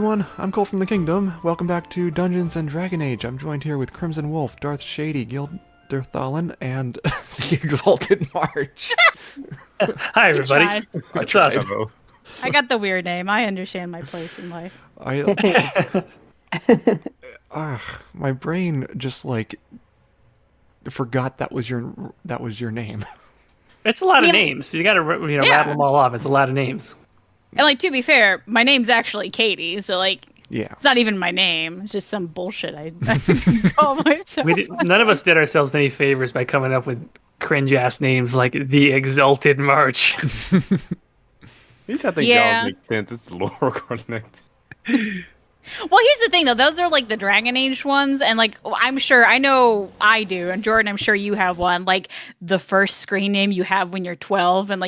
everyone, I'm Cole from the Kingdom. Welcome back to Dungeons and Dragon Age. I'm joined here with Crimson Wolf, Darth, Shadie, Ghil, Dirthalen, and the Exalted March. Hi, everybody. tried. It's us. Hello. I got the weird name. I understand my place in life. My brain just forgot that was your name. It's a lot of Yeah. names. You got to Yeah. rattle them all off. It's a lot of names. And to be fair, my name's actually Caitie, so Yeah. it's not even my name. It's just some bullshit I call myself. None of us did ourselves any favors by coming up with cringe-ass names like the Exalted March. At least I think y'all make sense. It's lore connected. Well, here's the thing, though. Those are the Dragon Age ones, and I'm sure I know I do, and Jordan, I'm sure you have one. The first screen name you have when you're 12, and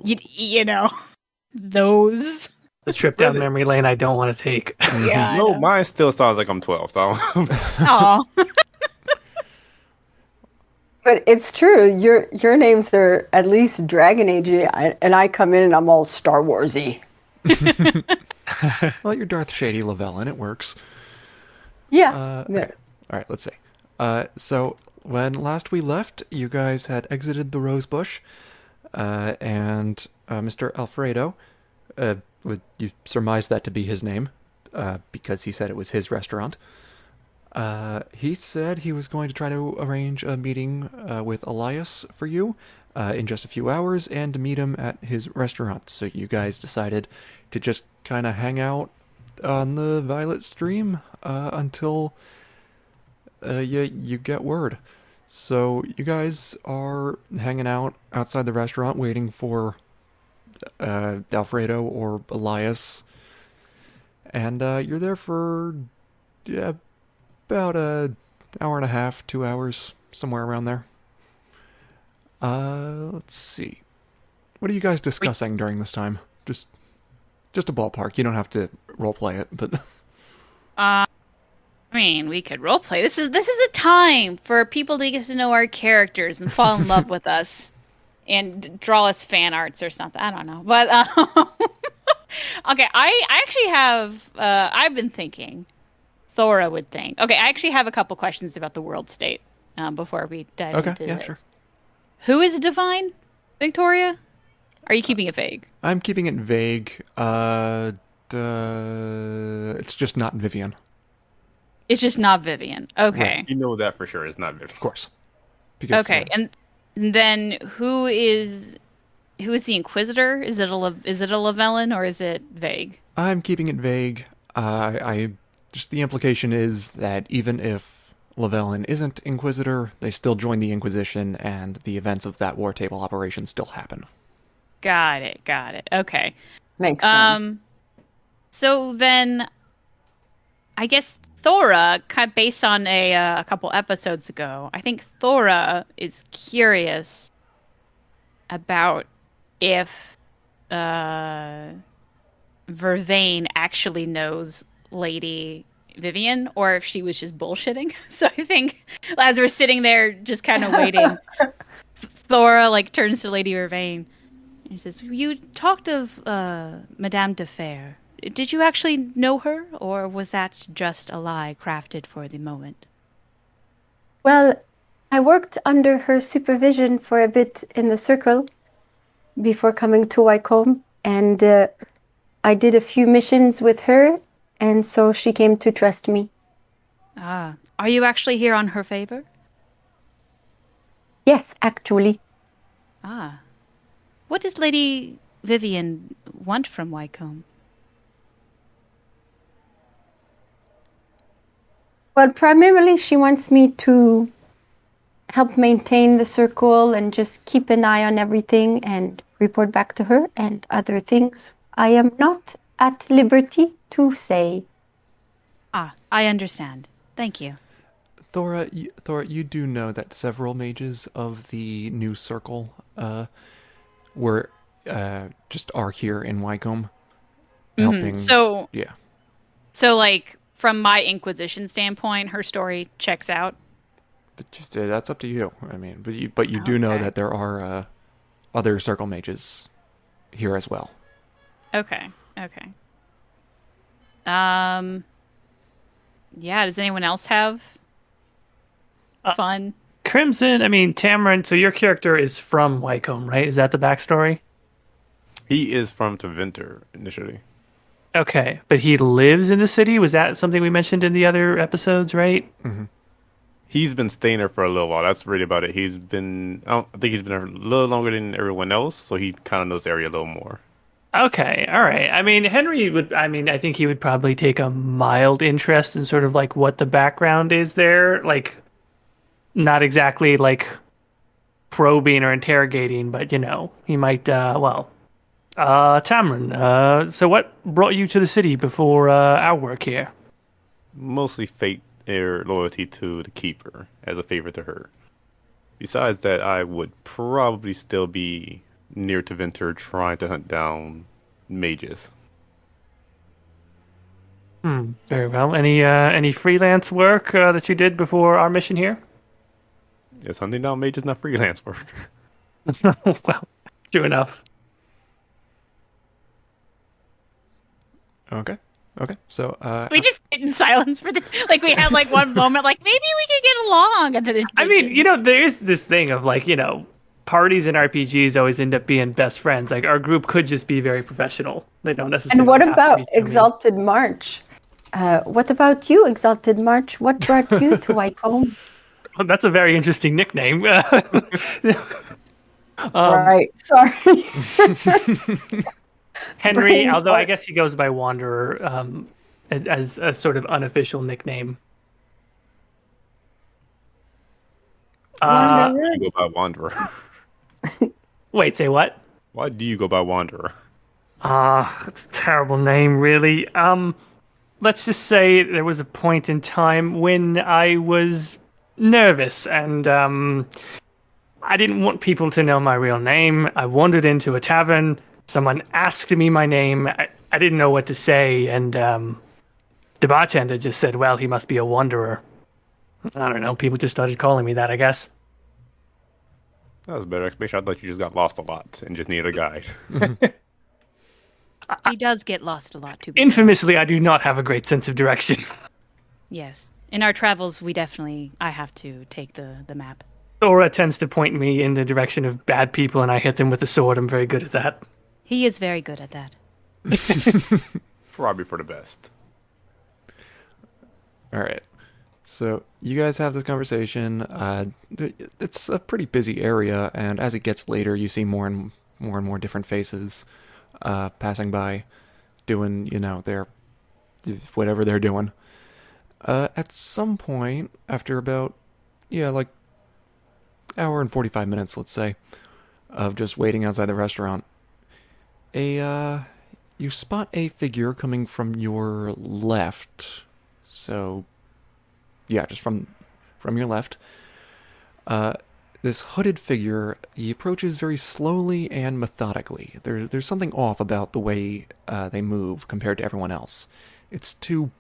you know those. The trip down memory lane I don't want to take. Yeah. I No, know. mine still sounds like I'm 12. So Aw. But it's true. Your names are at least Dragon Age, and I come in and I'm all Star Warsy. Well, you're Darth Shadie Lavellan. It works. Yeah. Okay. All right, let's see. So when last we left, you guys had exited the Rose Bush, and Mr. Alfredo, you surmised that to be his name, because he said it was his restaurant. He said he was going to try to arrange a meeting with Elias for you in just a few hours, and to meet him at his restaurant. So you guys decided to just kind of hang out on the Violet Stream until you get word. So you guys are hanging out outside the restaurant waiting for Alfredo or Elias, and you're there for about an hour and a half, 2 hours, somewhere around there. Let's see. What are you guys discussing during this time? Just a ballpark. You don't have to roleplay it, but I mean, we could roleplay. This is a time for people to get to know our characters and fall in love with us, and draw us fan arts or something. I don't know, but okay. I actually have. I've been thinking. Thora would think. Okay, I actually have a couple questions about the world state before we dive into this. Sure. Who is divine, Victoria? Are you keeping it vague? I'm keeping it vague. It's just not Vivian, It's just not Vivian. Okay. you know that for sure. It's not Vivian. of course. Because, Okay, and then who is the Inquisitor? Is it a Lavellan or is it vague? I'm keeping it vague. Just the implication is that even if Lavellan isn't Inquisitor, they still join the Inquisition, and the events of that war table operation still happen. Got it. Okay. Makes sense. So then, I guess Thora, kind of based on a couple episodes ago, I think Thora is curious about if Vervaine actually knows Lady Vivian, or if she was just bullshitting. So I think as we're sitting there just kind of waiting, Thora turns to Lady Vervaine and says, "You talked of Madame de Fer. Did you actually know her, or was that just a lie crafted for the moment?" Well, I worked under her supervision for a bit in the circle before coming to Wycome, and I did a few missions with her, and so she came to trust me. Ah, are you actually here on her favor? Yes, actually. Ah. What does Lady Vivian want from Wycombe? Well, primarily she wants me to help maintain the circle and just keep an eye on everything and report back to her, and other things I am not at liberty to say. Ah, I understand. Thank you. Thora, you do know that several mages of the new circle were just are here in Wycombe helping. So, yeah. from my Inquisition standpoint, her story checks out. But just, that's up to you. I mean, but you do know Okay. that there are other circle mages here as well. Okay. Yeah, does anyone else have fun? Crimson, I mean, Tamron, so your character is from Wycome, right? Is that the backstory? He is from Taventer initially. Okay, but he lives in the city? Was that something we mentioned in the other episodes, right? He's been staying there for a little while. That's really about it. I think he's been there a little longer than everyone else, so he kind of knows the area a little more. Okay, all right. I mean, I think he would probably take a mild interest in sort of like what the background is there. Like, not exactly like probing or interrogating, but he might, Tamron, so what brought you to the city before our work here? Mostly fate or loyalty to the Keeper as a favor to her. Besides that, I would probably still be near Taventer trying to hunt down mages. Very well. Any freelance work that you did before our mission here? Is hunting down mages not freelance work? Well, true enough. Okay. So, We just sit in silence for like we had like one moment, like maybe we could get along. And then I mean, there is this thing of like, parties and RPGs always end up being best friends. Like our group could just be very professional. They don't necessarily. And what have to about be Exalted March? What about you, Exalted March? What brought you to Wycombe? Well, that's a very interesting nickname. Right, sorry. Henry, Brain although fart. I guess he goes by Wanderer as a sort of unofficial nickname. Wanderer? You go by Wanderer. Wait, say what? Why do you go by Wanderer? It's a terrible name, really. Let's just say there was a point in time when I was nervous and I didn't want people to know my real name. I wandered into a tavern. Someone asked me my name. I didn't know what to say, and the bartender just said, well, he must be a wanderer. I don't know. People just started calling me that, I guess. That was a better explanation. I thought you just got lost a lot and just needed a guide. He does get lost a lot too. Infamously, I do not have a great sense of direction. Yes, in our travels, I have to take the map. Thora tends to point me in the direction of bad people, and I hit them with a sword. I'm very good at that. He is very good at that. Probably for the best. all right. So you guys have this conversation. It's a pretty busy area, and as it gets later, you see more and more different faces passing by, doing their whatever they're doing. At some point, after about like hour and 45 minutes, let's say, of just waiting outside the restaurant, you spot a figure coming from your left. So yeah, just from your left. This hooded figure, he approaches very slowly and methodically. There's something off about the way they move compared to everyone else. It's too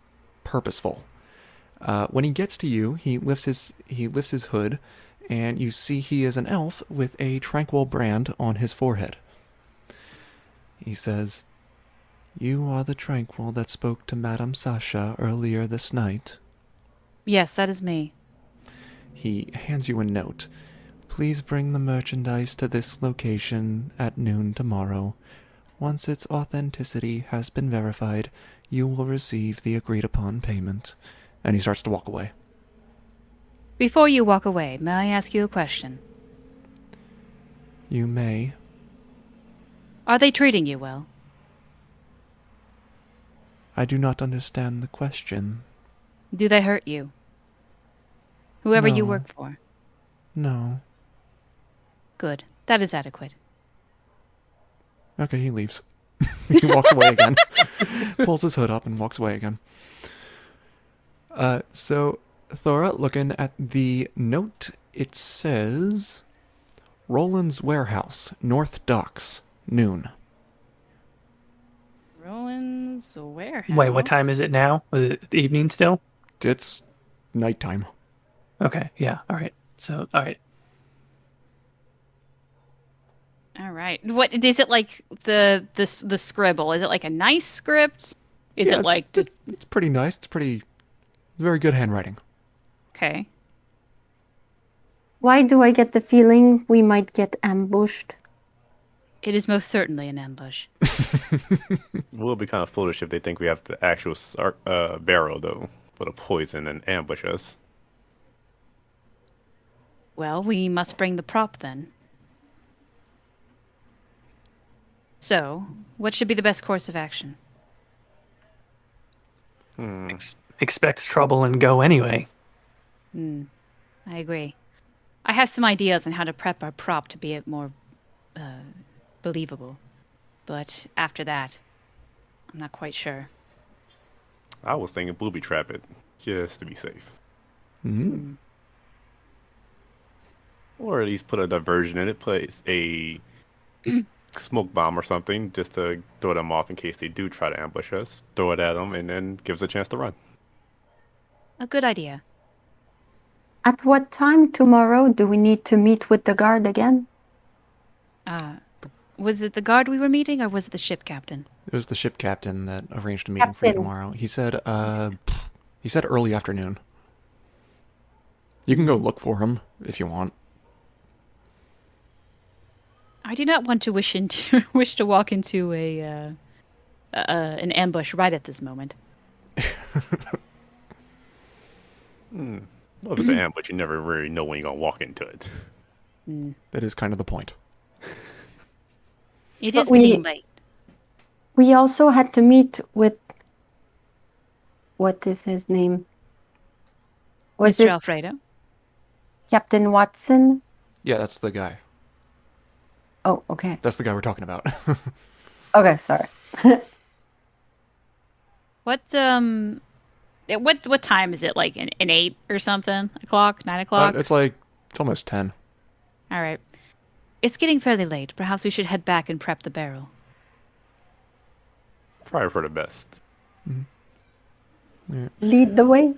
purposeful. When he gets to you, he lifts his hood, and you see he is an elf with a tranquil brand on his forehead. He says, "You are the tranquil that spoke to Madame Sasha earlier this night." Yes, that is me. He hands you a note. "Please bring the merchandise to this location at noon tomorrow. Once its authenticity has been verified, you will receive the agreed-upon payment." And he starts to walk away. Before you walk away, may I ask you a question? You may. Are they treating you well? I do not understand the question. Do they hurt you? Whoever you No. work for. No. Good. That is adequate. Okay, he leaves. He walks away again. Pulls his hood up and walks away again. So, Thora, looking at the note, it says, "Roland's Warehouse, North Docks, noon." Roland's Warehouse. Wait, what time is it now? Was it evening still? It's nighttime. Okay, yeah, all right. So, all right. All right. What is it like the scribble? Is it like a nice script? Is Yeah, it like just it's pretty nice. It's very good handwriting. okay? Why do I get the feeling we might get ambushed? It is most certainly an ambush. We'll be kind of foolish if they think we have the actual barrel, though, for the poison and ambush us. Well, we must bring the prop then. So, what should be the best course of action? Expect trouble and go anyway. I agree. I have some ideas on how to prep our prop to be it more believable. But after that, I'm not quite sure. I was thinking booby trap it, just to be safe. Mm-hmm. Or at least put a diversion in it, place a smoke bomb or something, just to throw them off in case they do try to ambush us. Throw it at them, and then give us a chance to run. A good idea. At what time tomorrow do we need to meet with the guard again? Was it the guard we were meeting, or was it the ship captain? It was the ship captain that arranged a meeting for you Captain. tomorrow. He said early afternoon. You can go look for him if you want. I do not want to wish to walk into an ambush right at this moment. Well, if it's an ambush, you never really know when you're going to walk into it. That is kind of the point. It But is getting late. We also had to meet with... What is his name? Was Mr. it Alfredo? Captain Watson? Yeah, that's the guy. Oh, okay. That's the guy we're talking about. Okay, sorry. What time is it? Like an 8 or something? O'clock? 9 o'clock? It's almost 10. All right. It's getting fairly late. Perhaps we should head back and prep the barrel. Probably for the best. Lead the way.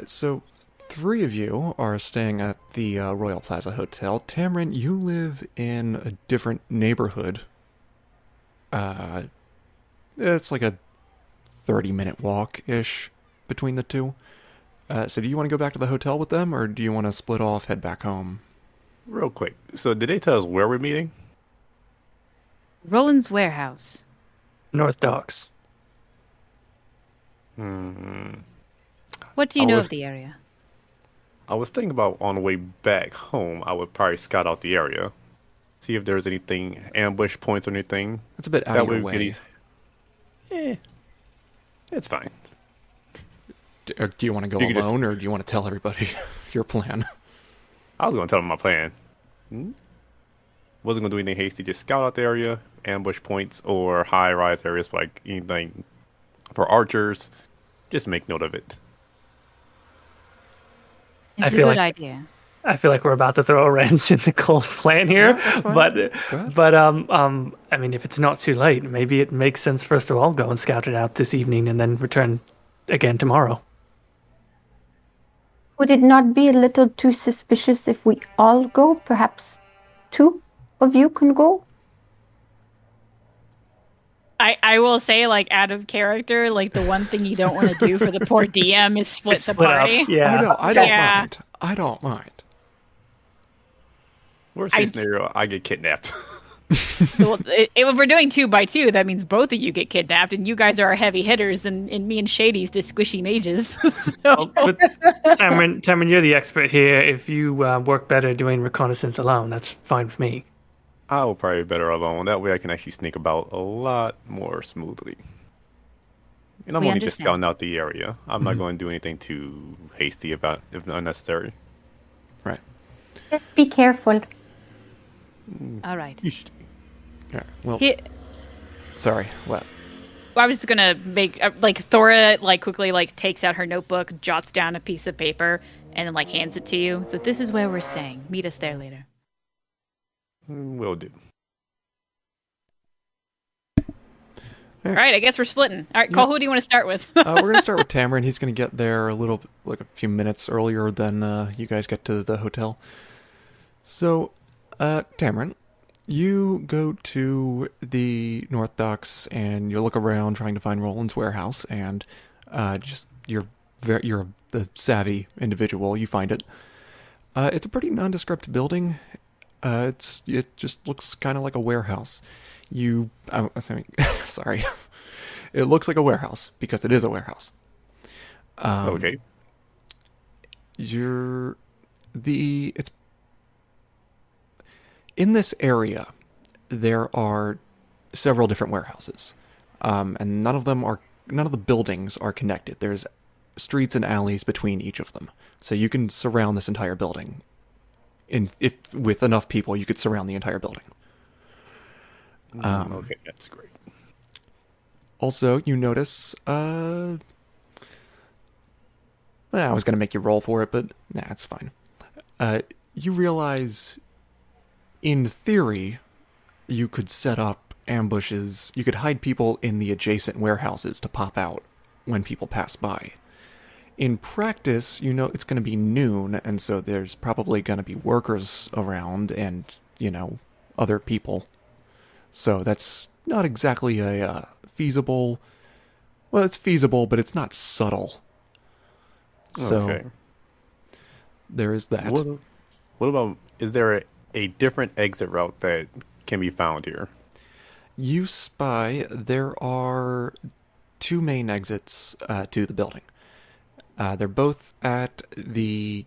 So 3 of you are staying at the Royal Plaza Hotel. Tamron, you live in a different neighborhood. It's like a 30-minute walk-ish between the two. So do you want to go back to the hotel with them, or do you want to split off, head back home? Real quick. So did they tell us where we're meeting? Roland's warehouse. North Docks. What do you I know was- of the area? I was thinking about on the way back home, I would probably scout out the area. See if there's anything, ambush points or anything. It's a bit out That of your way we could way. it's fine. Do you want to go You can just- alone, or do you want to tell everybody your plan? I was going to tell them my plan. Wasn't going to do anything hasty, just scout out the area, ambush points, or high-rise areas for like anything for archers. Just make note of it. It's I a feel good like- idea. I feel like we're about to throw a wrench into Cole's plan here, Yeah, that's fine. but Go ahead. I mean, if it's not too late, maybe it makes sense for us to all go and scout it out this evening and then return again tomorrow. Would it not be a little too suspicious if we all go? Perhaps 2 of you can go? I will say, like, out of character, like, the one thing you don't want to do for the poor DM is split the Split up. party. Yeah. I don't Yeah. mind. I don't mind. Worst case scenario, I get kidnapped. Well, if we're doing 2 by 2, that means both of you get kidnapped, and you guys are our heavy hitters, and me and Shadie's the squishy mages. So, But Tamron, you're the expert here. If you work better doing reconnaissance alone, that's fine with me. I will probably be better alone. That way I can actually sneak about a lot more smoothly. And I'm We only just understand. scouting out the area. I'm not going to do anything too hasty about if unnecessary. Right. Just be careful. all right. You should. All right. Well, He- sorry. What? Well, I was just gonna make like Thora like quickly like takes out her notebook, jots down a piece of paper, and then like hands it to you. So this is where we're staying. Meet us there later. Will do. All right, I guess we're splitting. All right, Cole, who do you want to start with? We're going to start with Tamron. He's going to get there a few minutes earlier than you guys get to the hotel. So, Tamron, You go to the North Docks and you look around trying to find Roland's warehouse, and just you're the savvy individual. You find it. It's a pretty nondescript building. It just looks kind of like a warehouse. I think, sorry, it looks like a warehouse because it is a warehouse. Okay. It's in this area. There are several different warehouses, and none of the buildings are connected. There's streets and alleys between each of them, so you can surround this entire building. If with enough people, you could surround the entire building. Okay, that's great. Also, you notice. I was gonna make you roll for it, but nah, it's fine. You realize, in theory, you could set up ambushes. You could hide people in the adjacent warehouses to pop out when people pass by. In practice, it's going to be noon, and so there's probably going to be workers around and, other people. So that's not exactly a feasible... Well, it's feasible, but it's not subtle. So, Okay. there is that. What about, is there a different exit route that can be found here? You spy there are two main exits to the building. They're both at the...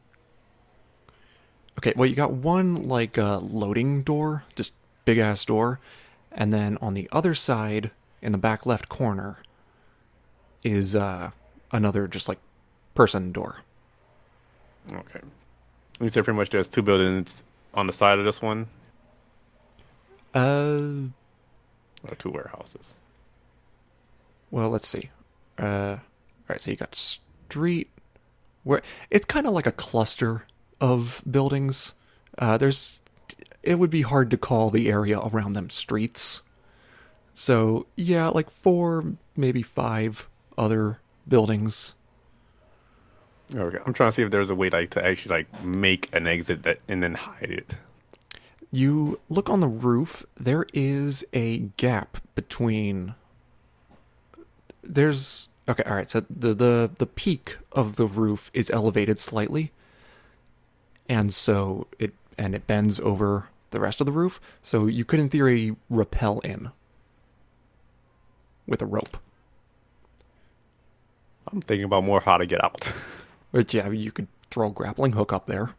Okay, well, you got one, loading door, just big-ass door, and then on the other side, in the back left corner, is another, just, person door. Okay. You said pretty much there's two buildings on the side of this one? Or two warehouses? Well, let's see. Alright, so you got street... where it's kind of like a cluster of buildings. It would be hard to call the area around them streets. So, yeah, 4, maybe 5 other buildings. Okay, I'm trying to see if there's a way to actually make an exit and then hide it. You look on the roof. There is a gap between. Okay, all right. So the peak of the roof is elevated slightly, and so it bends over the rest of the roof. So you could, in theory, rappel in with a rope. I'm thinking about more how to get out. But yeah, you could throw a grappling hook up there.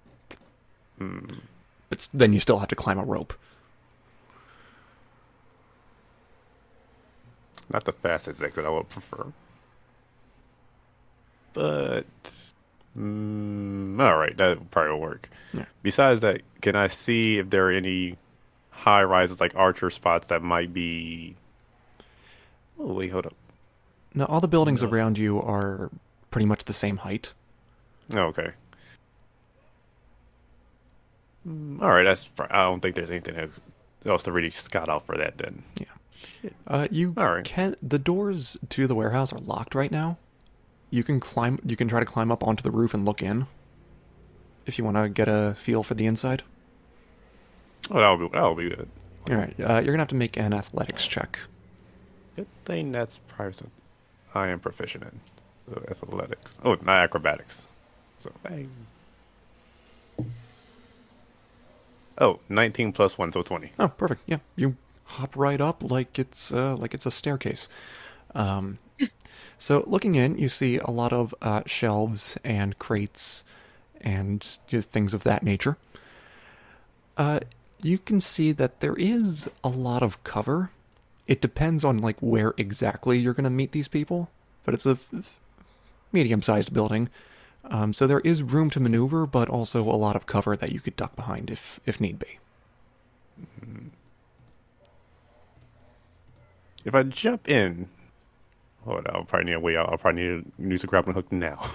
But then you still have to climb a rope. Not the fastest exit I would prefer. But, alright, that probably will work. Yeah. Besides that, can I see if there are any high rises, archer spots that might be... Oh, wait, hold up. Now, all the buildings around you are pretty much the same height. Oh, okay. Alright, I don't think there's anything else to really scout out for that then. Yeah. All right. The doors to the warehouse are locked right now. You can try to climb up onto the roof and look in, if you want to get a feel for the inside. Oh, that'll be good. All right, you're gonna have to make an athletics check. Good thing that's probably something I am proficient in. So that's athletics. Oh, not acrobatics. So bang. Oh, 19 plus 1, so 20. Oh, perfect. Yeah, you hop right up like it's a staircase. So looking in, you see a lot of shelves and crates and things of that nature. You can see that there is a lot of cover. It depends on where exactly you're going to meet these people, but it's a medium-sized building. So there is room to maneuver, but also a lot of cover that you could duck behind if need be. If I jump in, I'll probably need a way out. I'll probably need to use a grappling hook now.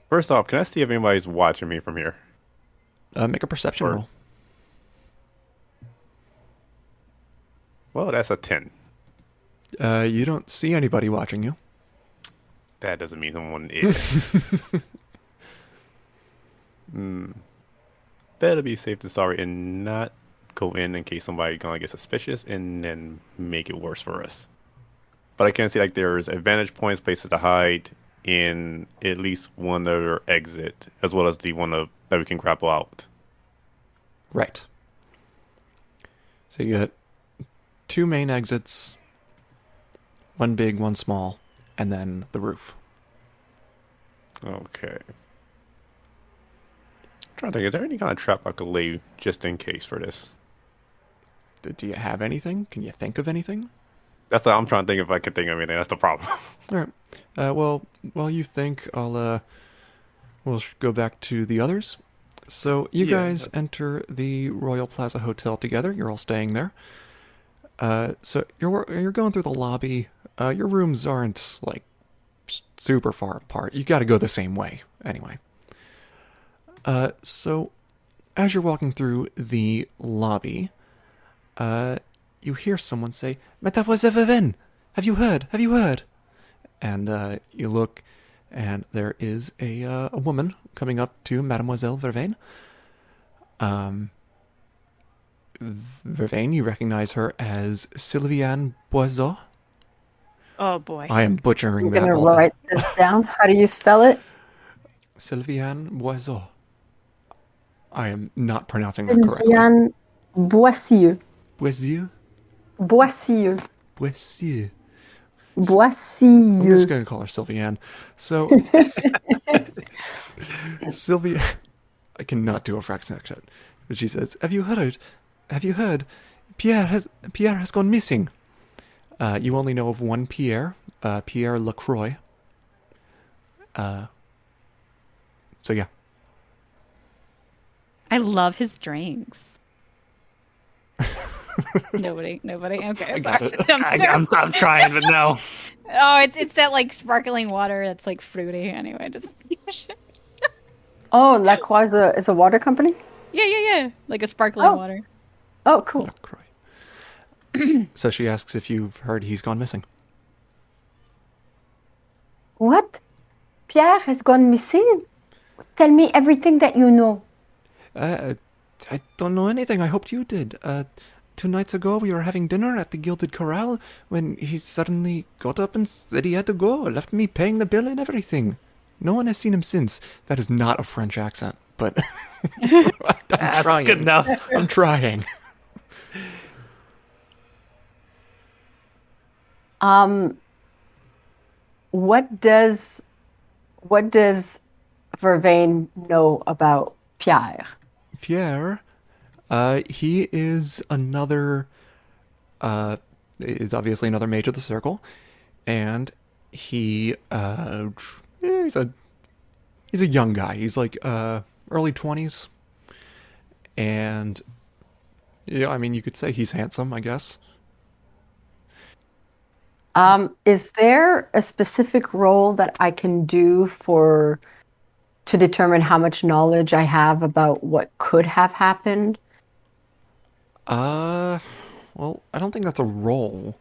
First off, can I see if anybody's watching me from here? Make a perception roll. Well, that's a 10. You don't see anybody watching you. That doesn't mean someone is. better be safe than sorry and not go in case somebody gonna get suspicious and then make it worse for us. But I can see like there's advantage points, places to hide in at least one other exit, as well as the one that we can grapple out. Right. So you got 2 main exits, 1 big, 1 small, and then the roof. Okay. I'm trying to think, is there any kind of trap I could lay just in case for this? Do you have anything? Can you think of anything? That's what I'm trying to think if I can think of anything. That's the problem. All right. Well, while you think, we'll go back to the others. So you guys enter the Royal Plaza Hotel together. You're all staying there. So you're going through the lobby. Your rooms aren't like super far apart. You got to go the same way anyway. So as you're walking through the lobby, you hear someone say, "Mademoiselle Vervaine, have you heard? Have you heard?" And you look, and there is a woman coming up to Mademoiselle Vervaine. Vervaine, you recognize her as Sylviane Boiseau. Oh boy. I am butchering I'm that. gonna write this down. How do you spell it? Sylviane Boiseau. I am not pronouncing that correctly. Sylviane Boissieu. Boiseau? Boissieu. Boiseau. I'm Boissieu. just going to call her Sylviane. So, Sylvia, I cannot do a French accent, but she says, "Have you heard? Have you heard? Pierre has gone missing." You only know of one Pierre, Pierre Lacroix. So yeah. I love his drinks. Nobody. Okay, I got it. I'm trying, but no. Oh, it's that like sparkling water that's like fruity. Anyway, just Oh, Lacroix is a water company? yeah, like a sparkling Oh. water. Oh, cool. Lacroix. So she asks if you've heard he's gone missing. What? Pierre has gone missing? Tell me everything that you know. I don't know anything. I hoped you did. 2 nights ago, we were having dinner at the Gilded Corral when he suddenly got up and said he had to go, left me paying the bill and everything. No one has seen him since. That is not a French accent, but I'm That's trying. good enough. I'm trying. What does Vervaine know about Pierre? Pierre, he is is obviously another mage of the circle, and he's a young guy. He's like early 20s, and yeah, I mean you could say he's handsome, I guess. Is there a specific role that I can do to determine how much knowledge I have about what could have happened? Well, I don't think that's a role.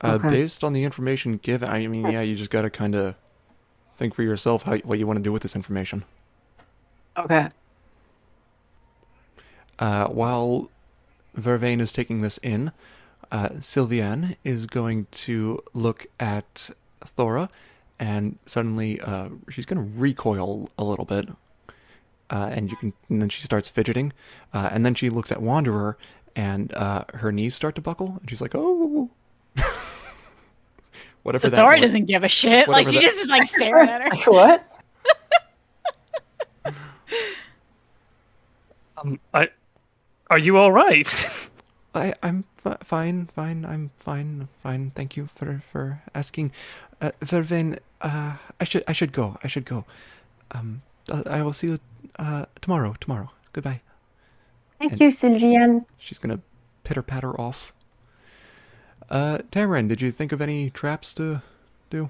Okay. Based on the information given, I mean, yeah, you just gotta kind of think for yourself what you want to do with this information. Okay. While Vervaine is taking this in, Sylviane is going to look at Thora, and suddenly she's going to recoil a little bit, and then she starts fidgeting, and then she looks at Wanderer, and her knees start to buckle, and she's like, "Oh." Whatever But that Thora was. doesn't give a shit. Like Whatever she that- just is like staring at her. What? Are you all right? I'm fine. I'm fine. Thank you for asking. Vervaine, I should go. I will see you tomorrow. Goodbye. Thank you, Sylviane. She's gonna pitter patter off. Tamron, did you think of any traps to do?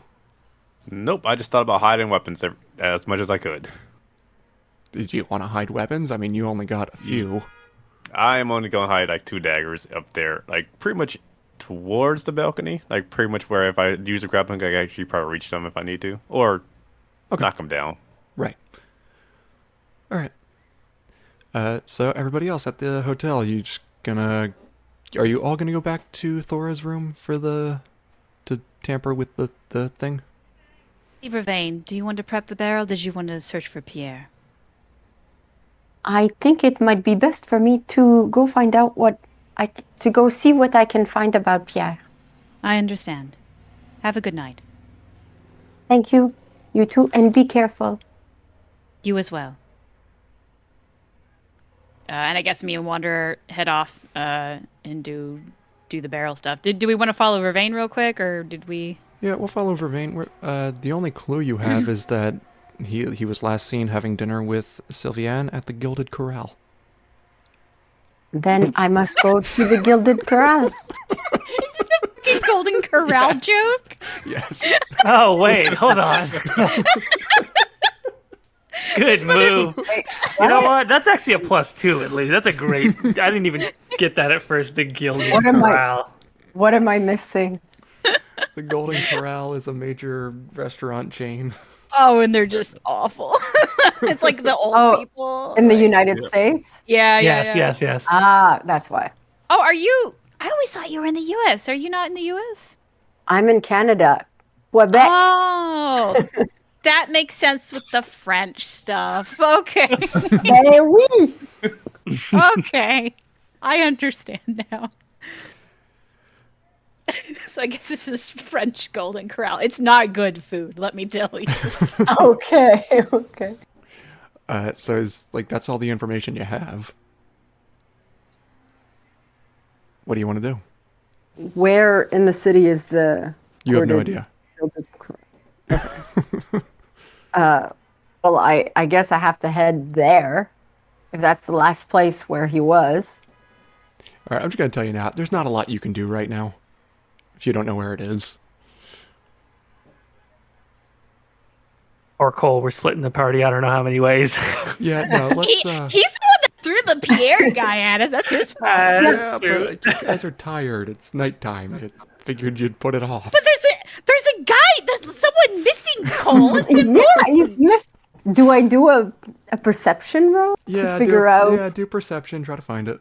Nope, I just thought about hiding weapons as much as I could. Did you want to hide weapons? I mean, you only got a few. I am only going to hide like 2 daggers up there, like pretty much towards the balcony, like pretty much where if I use a grappling hook, I can actually probably reach them if I need to, or Okay. knock them down. Right. All right. So everybody else at the hotel, are you all gonna go back to Thora's room to tamper with the thing? Vervaine, do you want to prep the barrel? Did you want to search for Pierre? I think it might be best for me to go find out to go see what I can find about Pierre. I understand. Have a good night. Thank you. You too, and be careful. You as well. And I guess me and Wanderer head off and do the barrel stuff. Do we want to follow Vervaine real quick, or did we? Yeah, we'll follow Vervaine. The only clue you have is that he was last seen having dinner with Sylviane at the Gilded Corral. Then I must go to the Gilded Corral. Is it the fucking Golden Corral joke? Yes. Oh, wait, hold on. Good move. You know what? That's actually a +2 at least. That's a great. I didn't even get that at first. The Gilded Corral. What am I missing? The Golden Corral is a major restaurant chain. Oh, and they're just awful. It's like the old people. In the United States? Yeah. Yes. Ah, that's why. Oh, are you? I always thought you were in the U.S. Are you not in the U.S.? I'm in Canada. Quebec. Oh, that makes sense with the French stuff. Okay. Eh oui. Okay. I understand now. So I guess this is French Golden Corral. It's not good food, let me tell you. Okay. So that's all the information you have. What do you want to do? Where in the city is the... You have no idea. Well, I guess I have to head there. If that's the last place where he was. All right, I'm just going to tell you now. There's not a lot you can do right now if you don't know where it is. Or Cole, we're splitting the party. I don't know how many ways. Yeah, no, let's... He's the one that threw the Pierre guy at us. That's his fault. Yeah, but you guys are tired. It's nighttime. I figured you'd put it off. But there's a guy. There's someone missing, Cole. Yes. Do I do a perception roll to figure out? Yeah, do perception. Try to find it.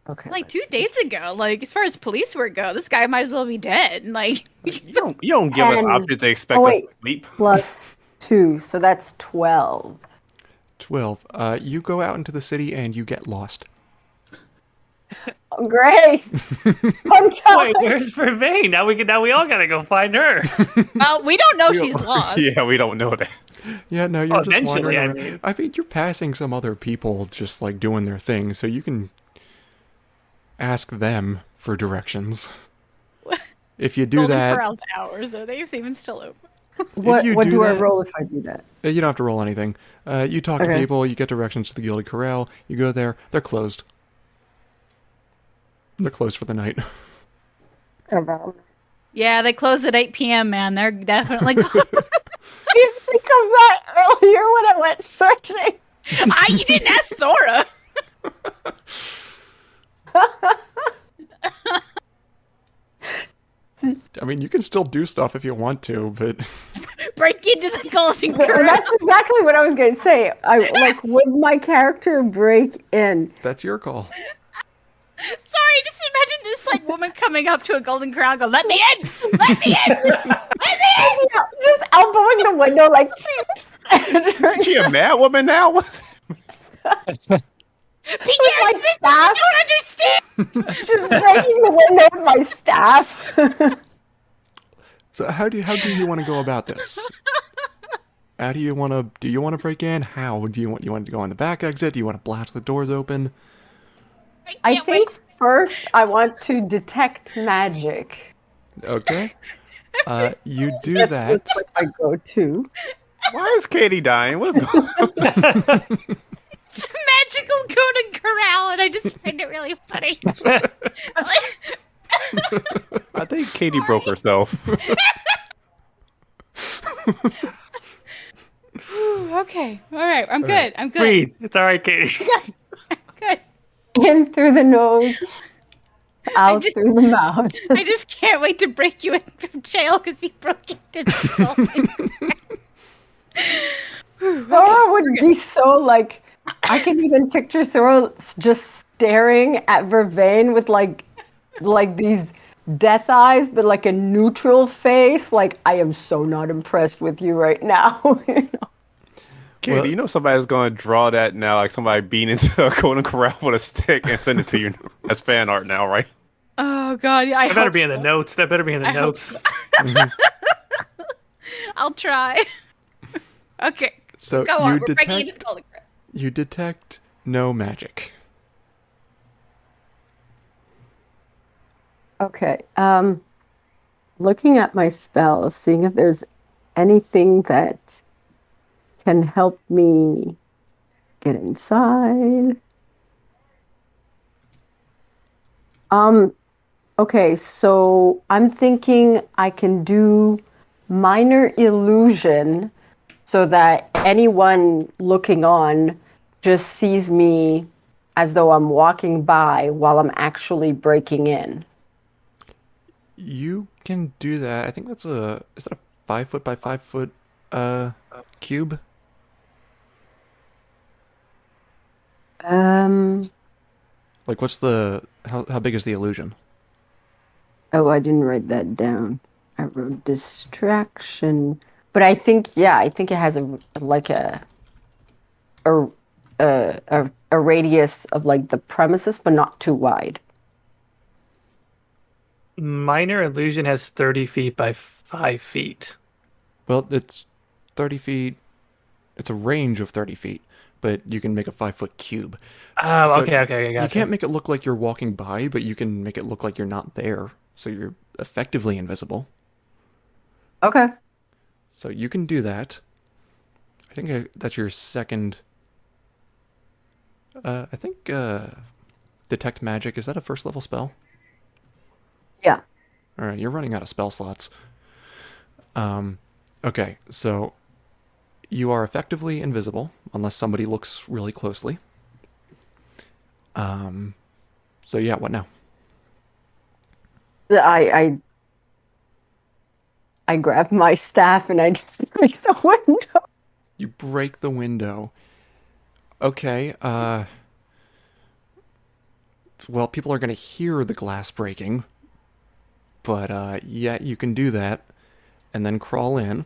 Okay. Like 2 days ago, like as far as police work go, this guy might as well be dead. Like You don't give us options to expect us to sleep. +2, so that's 12. 12. You go out into the city and you get lost. Oh, great. Wait, where's Vervaine? Now we all gotta go find her. well, we don't know she's lost. Yeah, we don't know that. Yeah, no, you're just eventually, wandering I around. mean. I mean, you're passing some other people just like doing their thing, so you can ask them for directions. If you do Golden that, Corral's hours. Are they even still open? What you do I that- roll if I do that? you don't have to roll anything. You talk to Okay. people, you get directions to the Gilded Corral, you go there, they're closed. They're closed for the night. Yeah, they close at 8 p.m. Man, they're definitely. I didn't think of that earlier when I went searching. You didn't ask Thora. I mean, you can still do stuff if you want to, but Break into the Golden Corral. That's exactly what I was going to say. Would my character break in? that's your call. Sorry, just imagine this like woman coming up to a Golden Corral and go, "Let me in! Let me in! Let me in!" Just elbowing the window like, Is she a mad woman now? PJ, my sister, staff. you don't understand. just breaking the window with my staff. So how do you want to go about this? How do you want to break in? How do you want to go on the back exit? Do you want to blast the doors open? I can't think wait. first I want to detect magic. Okay. You do That's that. what I go to. Why is Caitie dying? What's going on? It's a magical Golden Corral, and I just find it really funny. I think Caitie broke herself. Okay, all right, I'm good. I'm good. Breathe. It's all right, Caitie. Good. In through the nose, out just- through the mouth. I just can't wait to break you in from jail because you broke into the Golden Corral. Thora would be so I can even picture Thora just staring at Vervaine with like these death eyes, but like a neutral face. Like, I am so not impressed with you right now. Caitie, Well- you know somebody's going to draw that now, like somebody beating into a golden corral with a stick and send it to you as fan art now, right? Oh God, yeah, I That better hope be in so. the notes. That better be in the I hope notes. so. Mhm. I'll try. Okay, So go on. We're breaking into Golden Corral. you detect no magic. Okay. Looking at my spells, seeing if there's anything that can help me get inside. Okay, so I'm thinking I can do minor illusion so that anyone looking on just sees me as though I'm walking by while I'm actually breaking in. You can do that. I think that's is that a 5 foot by 5 foot cube? Like what's how big is the illusion? Oh, I didn't write that down. I wrote distraction. But I think, yeah, I think it has a a radius of like the premises, but not too wide. Minor illusion has 30 feet by 5 feet. Well, it's 30 feet. It's a range of 30 feet, but you can make a 5 foot cube. Oh, So okay, gotcha. You can't make it look like you're walking by, but you can make it look like you're not there. So you're effectively invisible. Okay. So you can do that. I think that's your second. I think detect magic, is that a first level spell? Yeah. All right, you're running out of spell slots. Okay, so you are effectively invisible unless somebody looks really closely. So yeah, what now? I grab my staff and I just break the window. You break the window. Okay, well, people are going to hear the glass breaking. But yeah, you can do that and then crawl in.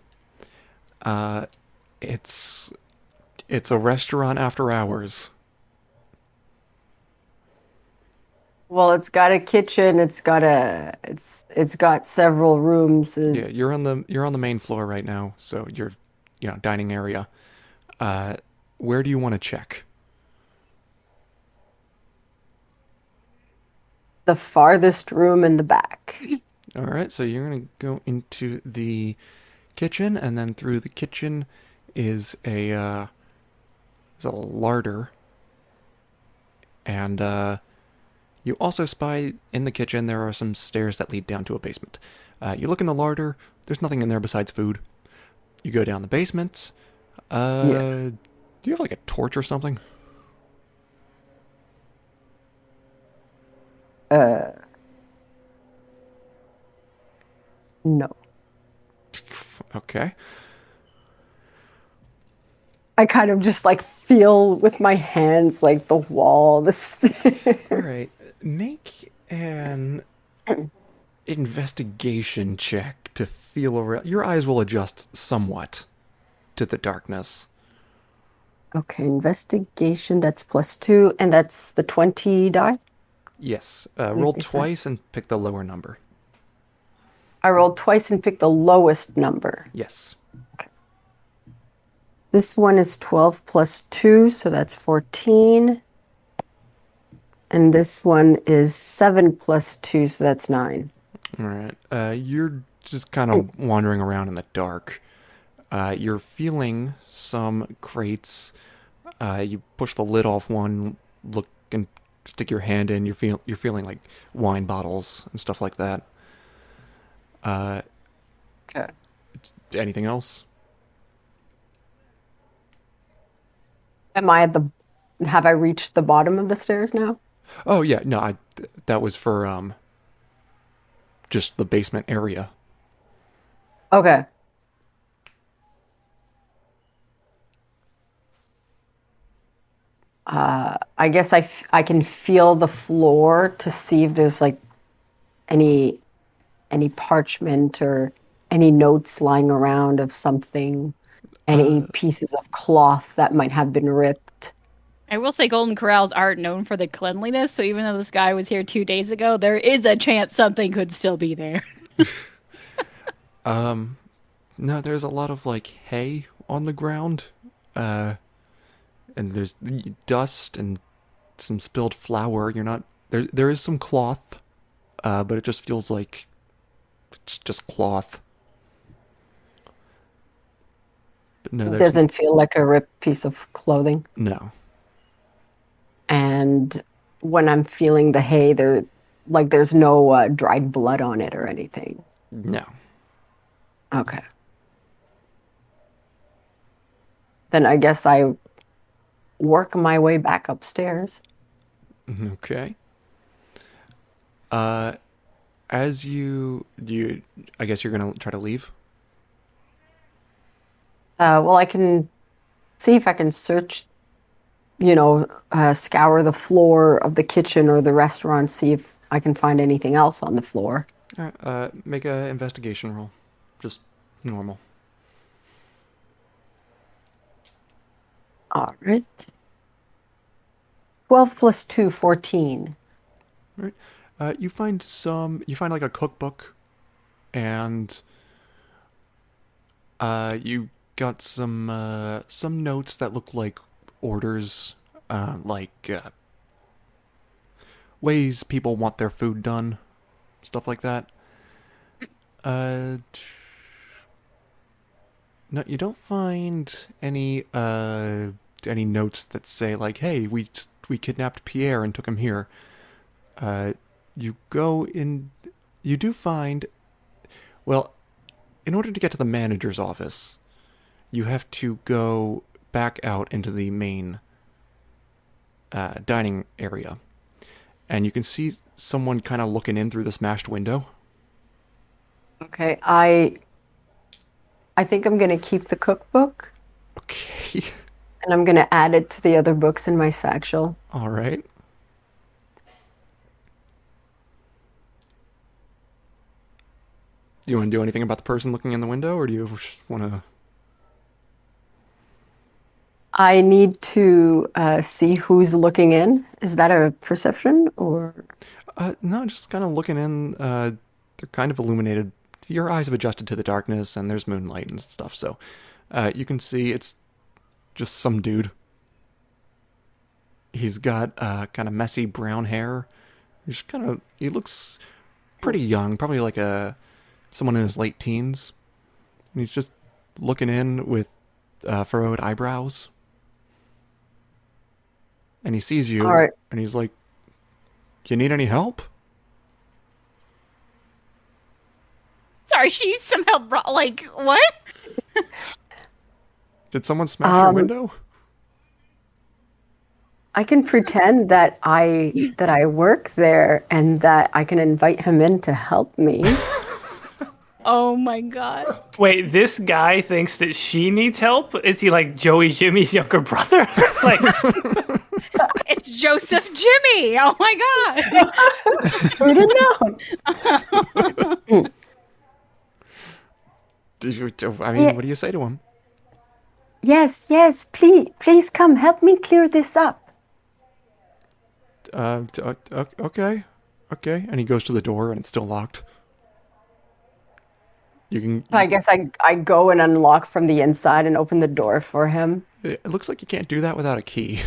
It's a restaurant after hours. Well, it's got a kitchen. It's got several rooms. Yeah, you're on the main floor right now, so you're dining area. Where do you want to check? The farthest room in the back. All right, so you're gonna go into the kitchen, and then through the kitchen is a larder, and you also spy in the kitchen there are some stairs that lead down to a basement. You look in the larder. There's nothing in there besides food. You go down the basement. Do you have like a torch or something? No. Okay. I kind of just like feel with my hands like the wall, the All right. Make an investigation check to feel around. Your eyes will adjust somewhat to the darkness. Okay, investigation, that's +2, and that's the 20 die. Yes. Roll Okay, sorry. twice and pick the lower number. I rolled twice and picked the lowest number. Yes. This one is 12 +2, so that's 14. And this one is 7 +2, so that's 9. All right. You're just kind of wandering around in the dark. You're feeling some crates. You push the lid off one, look and stick your hand in. You're feeling like wine bottles and stuff like that. Okay. Anything else? Have I reached the bottom of the stairs now? Oh yeah, no, that was for just the basement area. Okay. I guess I can feel the floor to see if there's like any parchment or any notes lying around of something, any pieces of cloth that might have been ripped. I will say Golden Corrals aren't known for the cleanliness, so even though this guy was here 2 days ago, there is a chance something could still be there. No, there's a lot of like hay on the ground, and there's dust and some spilled flour. You're not there. There is some cloth, but it just feels like it's just cloth. But no, It there's doesn't feel like a ripped piece of clothing. no. And when I'm feeling the hay, there's no dried blood on it or anything. No. Okay. Then I guess I work my way back upstairs. Okay. As I guess you're gonna try to leave. Well, I can see if I can search, scour the floor of the kitchen or the restaurant, see if I can find anything else on the floor. All right, make a investigation roll, just normal. All right. 12 plus 2, 14. All right. You find like a cookbook, and you got some notes that look like orders, ways people want their food done, stuff like that. No, you don't find any notes that say like, "Hey, we kidnapped Pierre and took him here." You go in. You do find. Well, in order to get to the manager's office, you have to go back out into the main dining area, and you can see someone kind of looking in through the smashed window. Okay, I think I'm gonna keep the cookbook Okay. and I'm gonna add it to the other books in my satchel. All right. Do you want to do anything about the person looking in the window, or do you want to? I need to see who's looking in. Is that a perception or? No, just kind of looking in. They're kind of illuminated. Your eyes have adjusted to the darkness, and there's moonlight and stuff, so you can see it's just some dude. He's got kind of messy brown hair. He looks pretty young, probably like someone in his late teens. And he's just looking in with furrowed eyebrows. And he sees you, All right. and he's like, "You need any help?" Sorry, she needs some help. Like, what? Did someone smash your window? I can pretend that I work there and that I can invite him in to help me. Oh my god. Wait, this guy thinks that she needs help? Is he like Joey Jimmy's younger brother? Like, It's Joseph Jimmy. Oh my god. Who'd have known? What do you say to him? Yes, please come help me clear this up. Okay. And he goes to the door, and it's still locked. I guess I go and unlock from the inside and open the door for him. It looks like you can't do that without a key.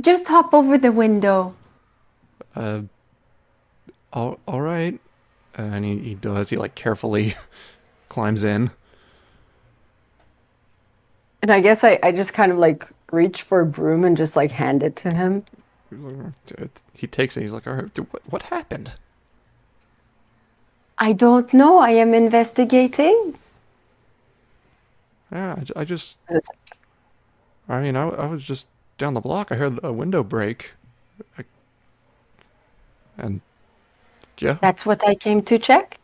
Just hop over the window. All right. And he does. He like carefully climbs in. And I guess I just kind of like reach for a broom and just like hand it to him. He takes it. He's like, "All right, what happened?" I don't know. I am investigating. Yeah, I was just down the block. I heard a window break. And yeah. That's what I came to check.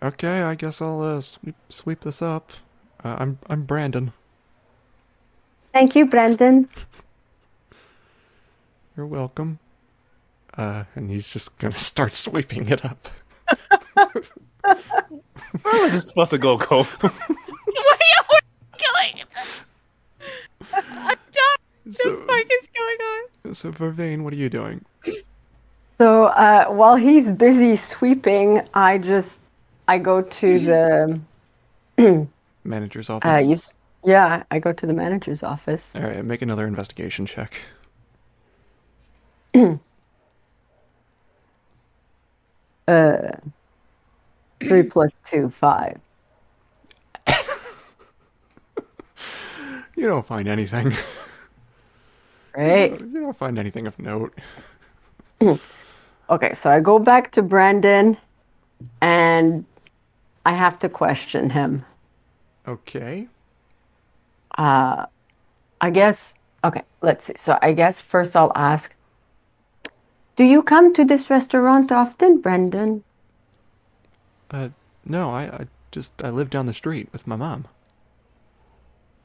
Okay, I guess I'll sweep this up. I'm Brandon. Thank you, Brandon. You're welcome. And he's just gonna start sweeping it up. Where was this supposed to go, Cole? What are you going? I'm done. So, What the fuck is going on? so Vervaine, what are you doing? So while he's busy sweeping, I go to the Manager's office. I go to the manager's office. All right, make another investigation check. 3 plus 2, 5. You don't find anything. Right? You don't find anything of note. Okay, so I go back to Brandon, and I have to question him. Okay. I guess. Okay, let's see. So I guess first I'll ask, do you come to this restaurant often, Brandon? No, I live down the street with my mom.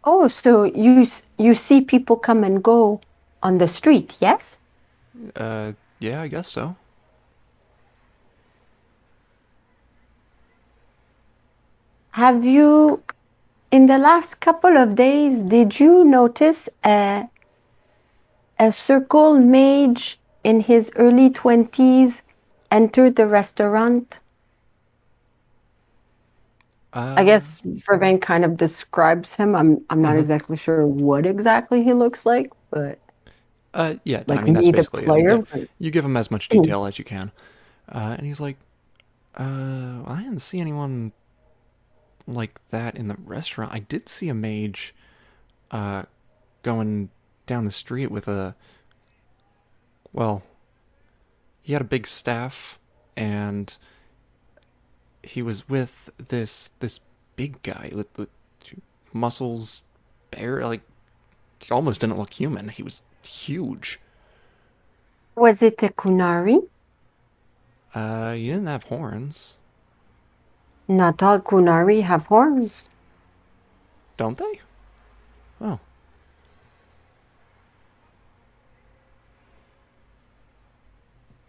Oh, so you see people come and go on the street, yes? Yeah, I guess so. Have you, in the last couple of days, did you notice a circle mage in his early 20s enter the restaurant? I guess Vervaine kind of describes him. I'm not exactly sure what exactly he looks like, but yeah, like I mean, that's me, the basically it. player. You give him as much detail as you can. And he's like, well, I didn't see anyone like that in the restaurant. I did see a mage going down the street with well, he had a big staff, and he was with this big guy with muscles, bare, like, he almost didn't look human. He was huge. Was it a Kunari? He didn't have horns. Not all Kunari have horns. Don't they? Oh.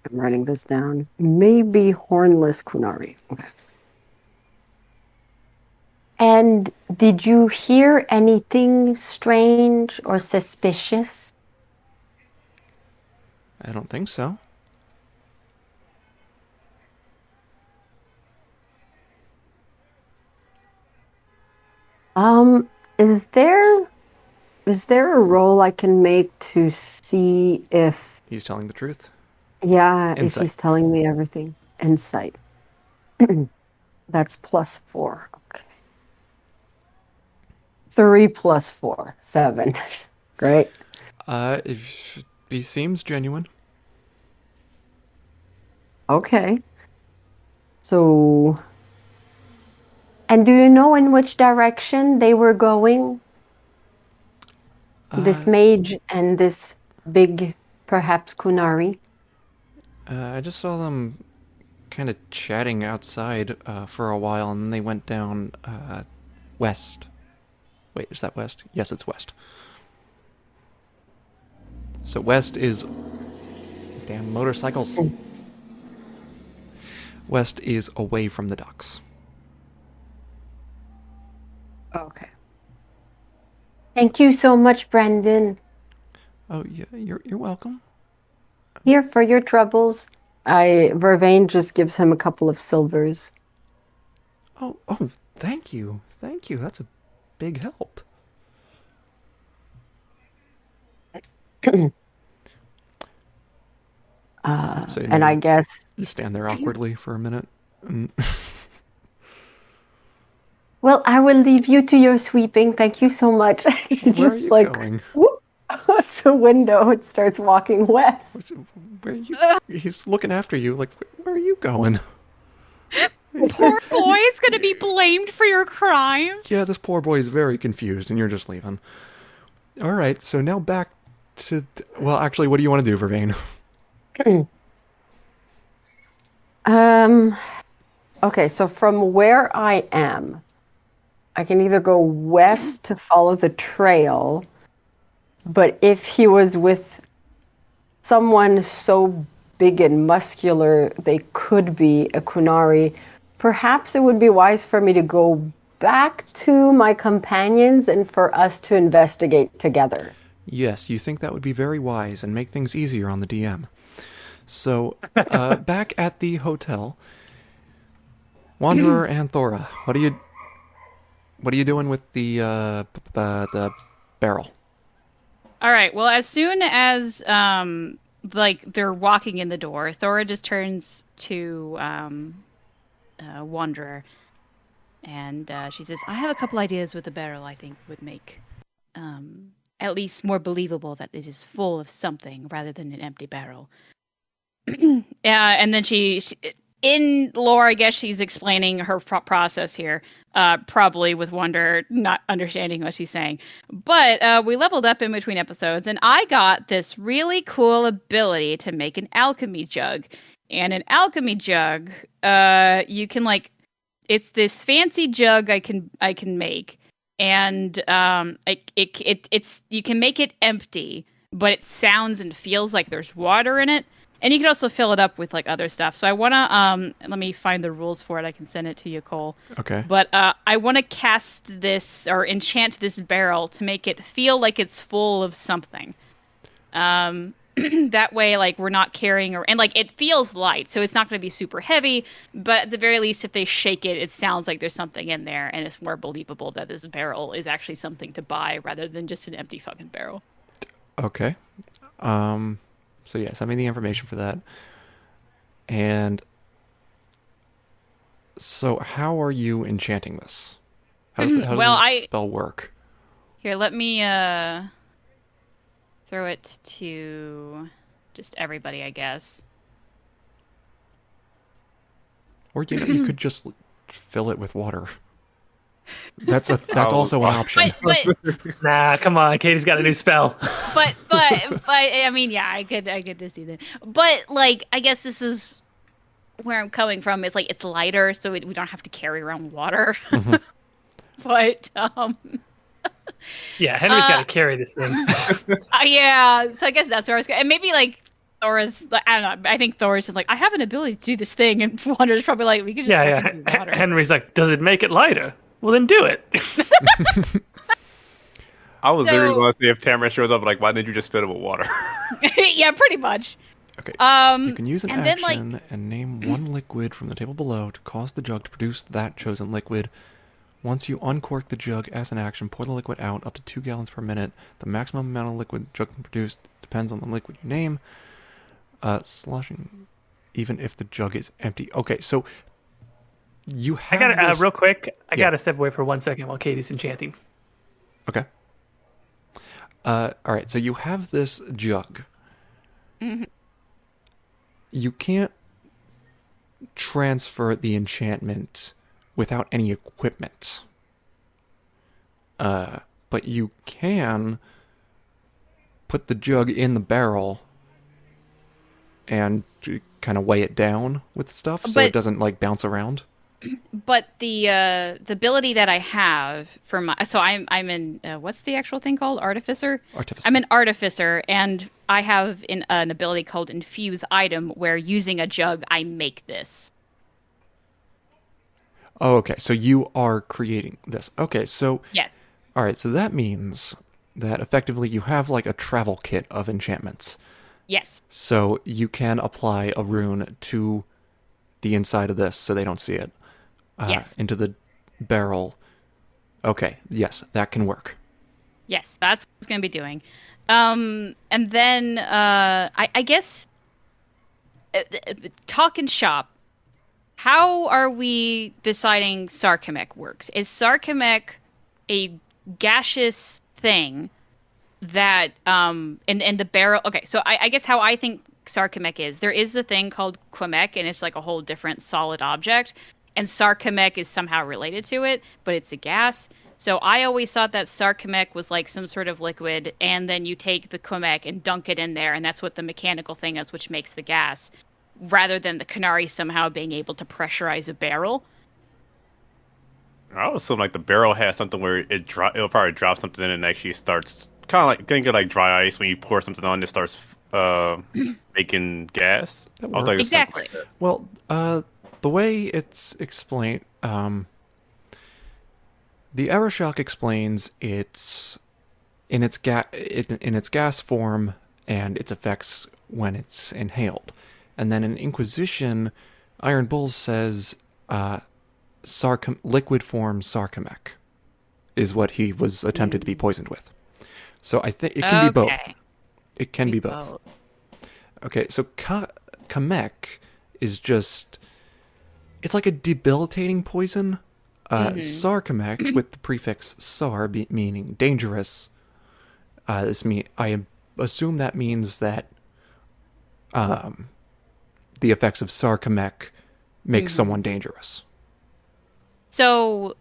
I'm writing this down. Maybe hornless Kunari. Okay. And did you hear anything strange or suspicious? I don't think so. Is there a roll I can make to see if He's telling the truth. if Insight. he's telling me everything? Insight. That's +4. Okay. 3 plus 4, 7. Great. If he seems genuine. Okay. So, and do you know in which direction they were going? This mage and this big, perhaps Kunari? I just saw them kind of chatting outside for a while, and then they went down west. Wait, is that west? Yes, it's west. So west is... Damn motorcycles. West is away from the docks. Okay. Thank you so much, Brandon. Oh, yeah, you're welcome. Here for your troubles. Vervaine just gives him a couple of silvers. Oh, thank you. Thank you. That's a big help. So, And I guess, you stand there awkwardly for a minute. And well, I will leave you to your sweeping. Thank you so much. where are you going? Whoop, it's a window. It starts walking west. Where are you? He's looking after you. Like, where are you going? Poor boy is going to be blamed for your crime. Yeah, this poor boy is very confused, and you're just leaving. All right, so now back to... Well, actually, what do you want to do, Vervaine? Okay, so from where I am, I can either go west to follow the trail, But if he was with someone so big and muscular they could be a Kunari, perhaps it would be wise for me to go back to my companions and for us to investigate together. Yes, you think that would be very wise and make things easier on the DM. So, back at the hotel, Wanderer and Thora, what are you doing with the barrel? All right. Well, as soon as they're walking in the door, Thora just turns to Wanderer, and she says, "I have a couple ideas with the barrel. I think would make at least more believable that it is full of something rather than an empty barrel." And then she in lore, I guess she's explaining her process here, probably with Wonder not understanding what she's saying. But we leveled up in between episodes, and I got this really cool ability to make an alchemy jug. And an alchemy jug, you can it's this fancy jug I can make, and it's you can make it empty, but it sounds and feels like there's water in it. And you can also fill it up with other stuff. So I want to let me find the rules for it. I can send it to you, Cole. Okay. But I want to cast this or enchant this barrel to make it feel like it's full of something. That way, we're not carrying and it feels light, so it's not going to be super heavy. But at the very least, if they shake it, it sounds like there's something in there, and it's more believable that this barrel is actually something to buy rather than just an empty fucking barrel. Okay. So yeah, send me the information for that. And so how are you enchanting this? How does this spell work? Here, let me throw it to just everybody, I guess. Or you could just fill it with water. That's also an option. But Nah, come on, Caitie's got a new spell. but I mean, yeah, I could just do that. But I guess this is where I'm coming from. It's it's lighter, so we don't have to carry around water. Mm-hmm. But Yeah, Henry's got to carry this thing. yeah. So I guess that's where I was going. And maybe Thora's, I don't know. I think Thora's just I have an ability to do this thing, and Wander's probably we could just fucking do water. Henry's does it make it lighter? Well, then do it. I was literally going to say if Tamron shows up, why didn't you just fill it with water? Yeah, pretty much. Okay. You can use an action and name one liquid from the table below to cause the jug to produce that chosen liquid. Once you uncork the jug as an action, pour the liquid out up to 2 gallons per minute. The maximum amount of liquid the jug can produce depends on the liquid you name. Sloshing, even if the jug is empty. Okay, so you have I got to, real quick, I Yeah. got to step away for 1 second while Caitie's enchanting. Okay. All right, so you have this jug. Mm-hmm. You can't transfer the enchantment without any equipment. But you can put the jug in the barrel and kind of weigh it down with stuff so it doesn't bounce around. But the ability that I have for I'm in what's the actual thing called? Artificer? Artificer. I'm an artificer, and I have an ability called infuse item where using a jug I make this. Oh, okay. So you are creating this. Okay, so Yes. all right, so that means that effectively you have a travel kit of enchantments. Yes. So you can apply a rune to the inside of this so they don't see it. Yes. Into the barrel. Okay, yes, that can work. Yes, that's what it's going to be doing. And then I guess talk and shop. How are we deciding Sarcomech works? Is Sarcomech a gaseous thing that in the barrel? Okay, so I guess how I think Sarcomech is, there is a thing called Quemec, and it's a whole different solid object, and Sarcomech is somehow related to it, but it's a gas. So I always thought that Sarcomech was some sort of liquid, and then you take the Quemec and dunk it in there, and that's what the mechanical thing is, which makes the gas, rather than the Canary somehow being able to pressurize a barrel. I would assume the barrel has something where it'll probably drop something in and actually starts kind of like think of like dry ice when you pour something on, it starts making gas. That I was like, works. Exactly. Well, the way it's explained, the Aeroshock explains it's in its gas form and its effects when it's inhaled, and then in Inquisition, Iron Bull says liquid form sarcomech is what he was attempted to be poisoned with. So I think it can be both. It can be both. Okay, so Kamek is just... It's like a debilitating poison. Sarcomech, with the prefix sar meaning dangerous, I assume that means that the effects of sarcomech make someone dangerous. So,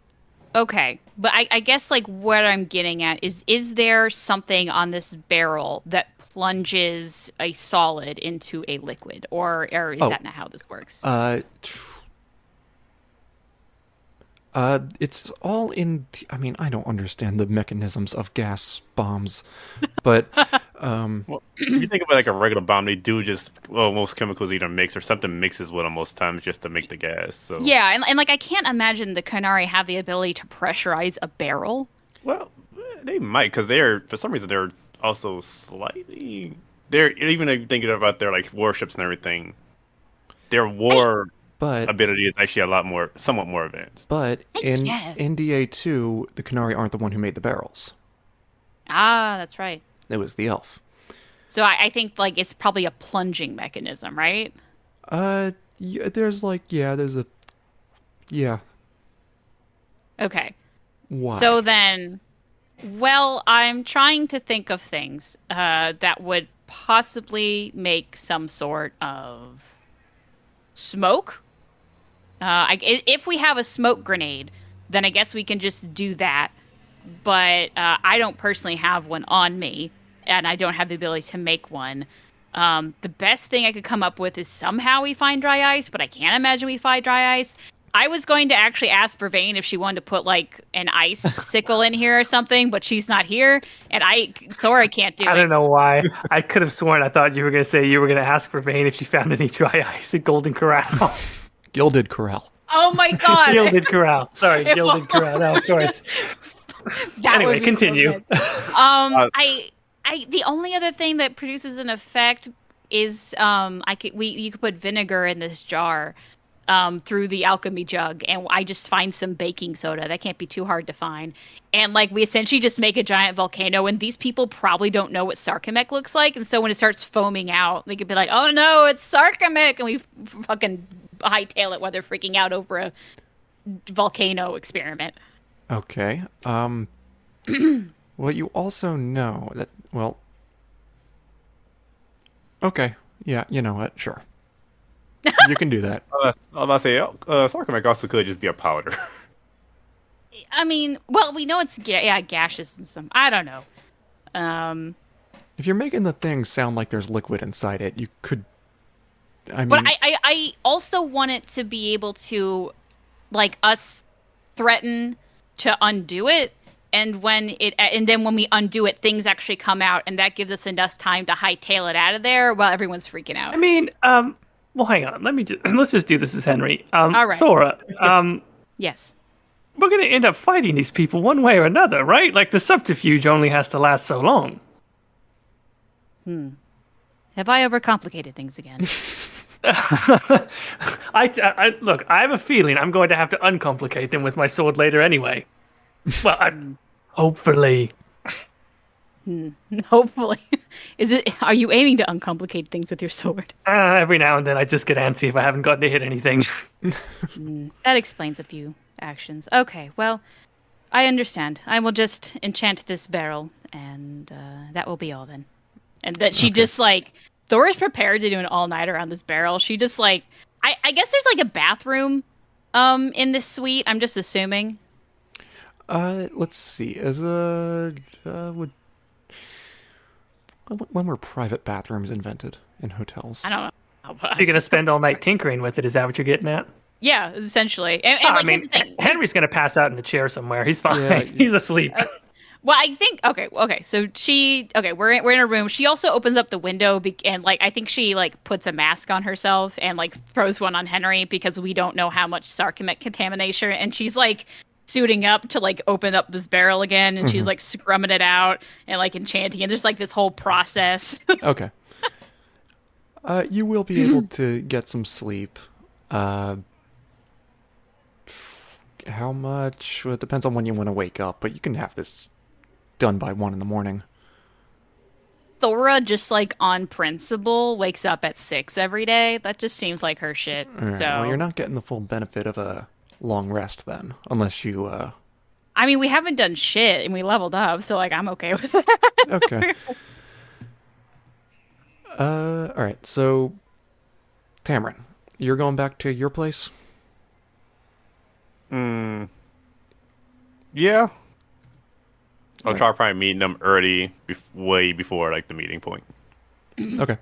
okay. But I guess, like, what I'm getting at is there something on this barrel that plunges a solid into a liquid? Or is that not how this works? It's all in... I don't understand the mechanisms of gas bombs, but... well, if you think about like a regular bomb, they do just... Well, most chemicals either mix or something mixes with them most times just to make the gas. So Yeah, and like, I can't imagine the Qunari have the ability to pressurize a barrel. Well, they might, because for some reason, they're also slightly... Even thinking about their like warships and everything, their war... But ability is actually somewhat more advanced. But in D&DA 2, the Qunari aren't the one who made the barrels. Ah, that's right. It was the elf. So I think like it's probably a plunging mechanism, right? There's a... Yeah. Okay. Why? So then, well, I'm trying to think of things that would possibly make some sort of smoke. If we have a smoke grenade, then I guess we can just do that. But I don't personally have one on me, and I don't have the ability to make one. The best thing I could come up with is somehow we find dry ice, but I can't imagine we find dry ice. I was going to actually ask Vervaine if she wanted to put like an ice sickle in here or something, but she's not here, and Thora can't do it. I don't know why. I could have sworn I thought you were going to say you were going to ask Vervaine if she found any dry ice at Golden Corral. Gilded Corral. Oh my god! Gilded Corral. Sorry, Gilded Corral. No, of course. Anyway, continue. So the only other thing that produces an effect is you could put vinegar in this jar through the alchemy jug, and I just find some baking soda. That can't be too hard to find. And like we essentially just make a giant volcano, and these people probably don't know what sarcomech looks like, and so when it starts foaming out, they could be like, "Oh no, it's sarcomech," and we fucking hightail it while they're freaking out over a volcano experiment. Okay. Well, you also know that... Well... Okay. Yeah, you know what? Sure. You can do that. I was about to say, sarcomech also could just be a powder. I mean, well, we know it's gaseous and some... I don't know. If you're making the thing sound like there's liquid inside it, you could... But I also want it to be able to, like, us threaten to undo it, and then when we undo it, things actually come out, and that gives us enough time to hightail it out of there while everyone's freaking out. I mean, well, hang on. Let's just do this as Henry. All right. Thora, yes. We're going to end up fighting these people one way or another, right? Like, the subterfuge only has to last so long. Have I overcomplicated things again? Look, I have a feeling I'm going to have to uncomplicate them with my sword later anyway. Well, hopefully. Hopefully. Are you aiming to uncomplicate things with your sword? Every now and then I just get antsy if I haven't gotten to hit anything. That explains a few actions. Okay, well, I understand. I will just enchant this barrel, and that will be all then. And that she just, like... Thora's prepared to do an all-nighter on this barrel. She just, like... I guess there's, like, a bathroom in this suite. I'm just assuming. Let's see. When were private bathrooms invented in hotels? I don't know. You're going to spend all night tinkering with it. Is that what you're getting at? Yeah, essentially. Here's the thing. Henry's going to pass out in a chair somewhere. He's fine. Yeah, He's asleep. Well, I think okay. So we're in a room. She also opens up the window and like I think she like puts a mask on herself and like throws one on Henry because we don't know how much sarcomate contamination, and she's like suiting up to like open up this barrel again, and she's like scrumming it out and like enchanting, and there's like this whole process. Okay. You will be able to get some sleep. How much? Well, it depends on when you want to wake up, but you can have this done by 1 in the morning. Thora just like on principle wakes up at 6 every day. That just seems like her shit. All right, So well, you're not getting the full benefit of a long rest then, unless you. I mean, we haven't done shit and we leveled up, so like I'm okay with that. Okay. All right. So, Tamron, you're going back to your place. Yeah. I'll Right. try probably meeting them early, way before like the meeting point. Okay.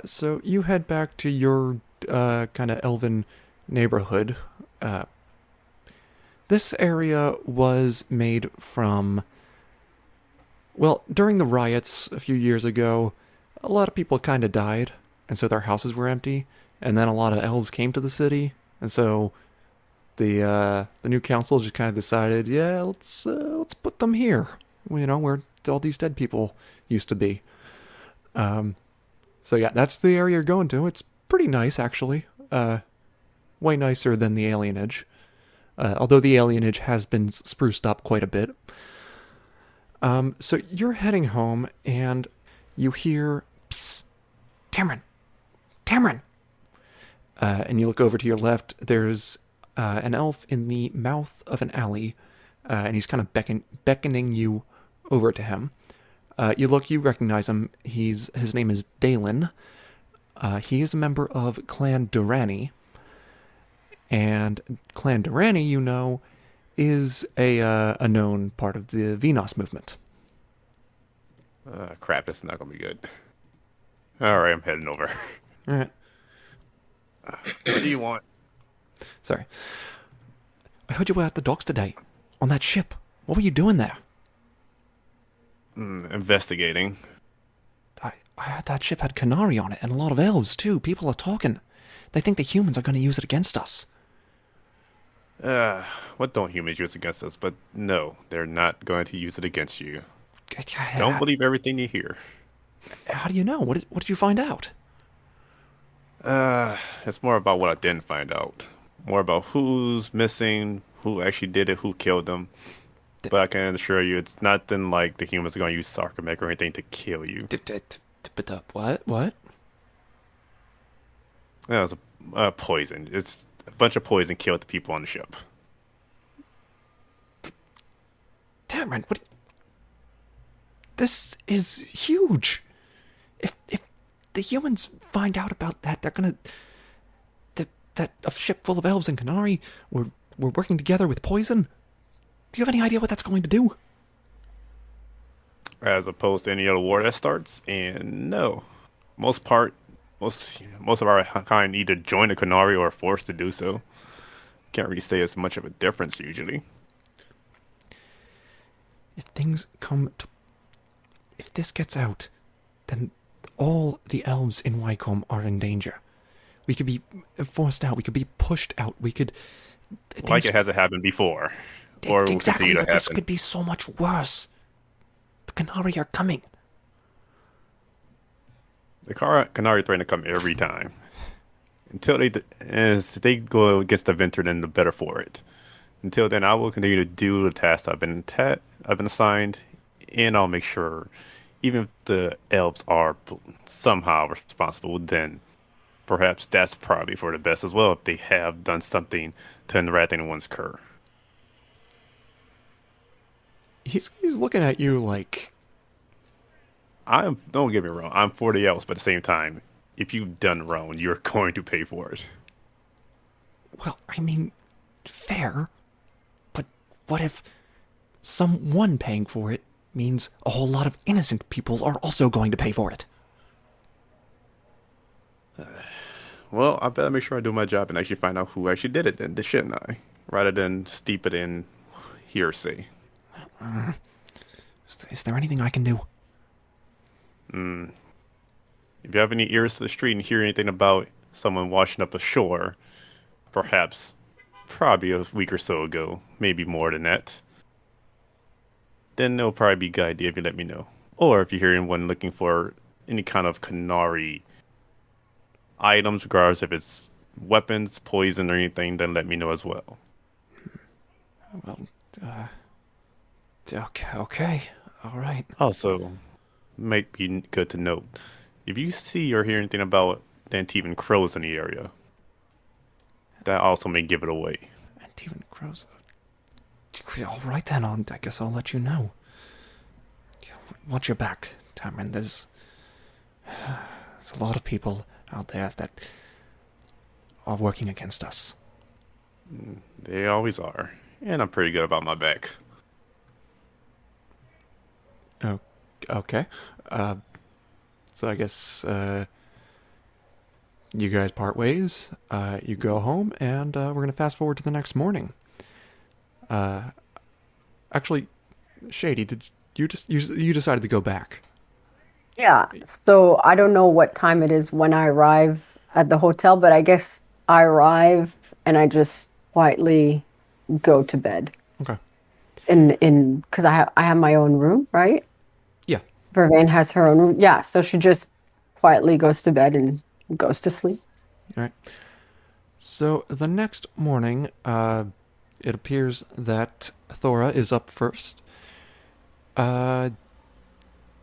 So you head back to your kind of elven neighborhood. This area was made from. Well, during the riots a few years ago, a lot of people kind of died, and so their houses were empty. And then a lot of elves came to the city, and so the new council just kind of decided, yeah, let's put them here. You know, where all these dead people used to be. So yeah, that's the area you're going to. It's pretty nice, actually. Way nicer than the alienage. Although the alienage has been spruced up quite a bit. So you're heading home, and you hear, "Psst, Tamron, Tamron." And you look over to your left. There's an elf in the mouth of an alley, and he's kind of beckoning you over to him. You recognize him. His name is Dalen. He is a member of Clan Durrani. And Clan Durrani, you know, is a known part of the Venos movement. Crap, that's not gonna be good. All right, I'm heading over. All right. What do you want? Sorry. I heard you were at the docks today, on that ship. What were you doing there? Investigating. I heard that ship had Canary on it, and a lot of elves, too. People are talking. They think the humans are going to use it against us. What don't humans use against us? But no, they're not going to use it against you. Don't believe everything you hear. How do you know? What did you find out? It's more about what I didn't find out. More about who's missing, who actually did it, who killed them. But I can assure you, it's nothing like the humans are going to use sarcomate or anything to kill you. What? Yeah, it's a poison. It's a bunch of poison killed the people on the ship. Tamron, what? This is huge. If the humans find out about that, they're gonna. That a ship full of elves and Canary were working together with poison. Do you have any idea what that's going to do? As opposed to any other war that starts, and no, most of our kind either join the Canary or are forced to do so. Can't really say it's much of a difference usually. If this gets out, then all the elves in Wycome are in danger. We could be forced out. We could be pushed out. We could. Like it hasn't happened before, or will Exactly, continue to but happen. this could be so much worse. The Canary are coming. The Canary threaten to come every time. Until as they go against the Venture, then the better for it. Until then, I will continue to do the tasks I've been assigned, and I'll make sure, even if the elves are somehow responsible, then perhaps that's probably for the best as well if they have done something to enwrath anyone's cur. He's looking at you like. Don't get me wrong, I'm for the elves, but at the same time, if you've done wrong, you're going to pay for it. Well, I mean, fair. But what if someone paying for it means a whole lot of innocent people are also going to pay for it? Well, I better make sure I do my job and actually find out who actually did it then, shouldn't I? Rather than steep it in hearsay. Is there anything I can do? If you have any ears to the street and hear anything about someone washing up ashore, probably a week or so ago, maybe more than that, then it'll probably be a good idea if you let me know. Or if you hear anyone looking for any kind of Canary items, regardless if it's weapons, poison, or anything, then let me know as well. Well, okay. All right. Also, might be good to note, if you see or hear anything about Antivan crows in the area, that also may give it away. Antivan crows. All right then. I guess I'll let you know. Watch your back, Tamron. There's a lot of people out there that are working against us. They always are. And I'm pretty good about my back. Oh, okay. So I guess you guys part ways. You go home, and we're gonna fast forward to the next morning. Actually, Shadie, did you decided to go back? Yeah, so I don't know what time it is when I arrive at the hotel, but I guess I arrive and I just quietly go to bed. Okay. Because I have my own room, right? Yeah. Vervaine has her own room. Yeah, so she just quietly goes to bed and goes to sleep. All right. So the next morning, it appears that Thora is up first.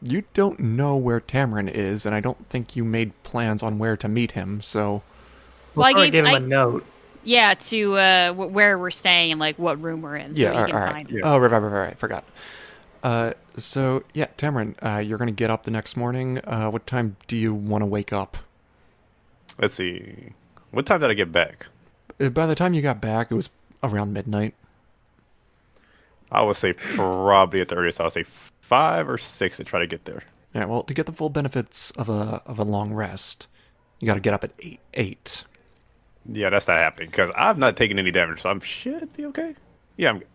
You don't know where Tamron is, and I don't think you made plans on where to meet him, so... We'll probably give him a note. Yeah, to where we're staying and like what room we're in, so Yeah, we can all right. find it. Oh, right, forgot. So, yeah, Tamron, you're going to get up the next morning. What time do you want to wake up? Let's see. What time did I get back? By the time you got back, it was around midnight. I would say probably at the earliest. I would say 5 or 6 to try to get there. Yeah, well, to get the full benefits of a long rest, you got to get up at 8. Yeah, that's not happening because I'm not taking any damage, so I should be okay. Yeah, I'm good.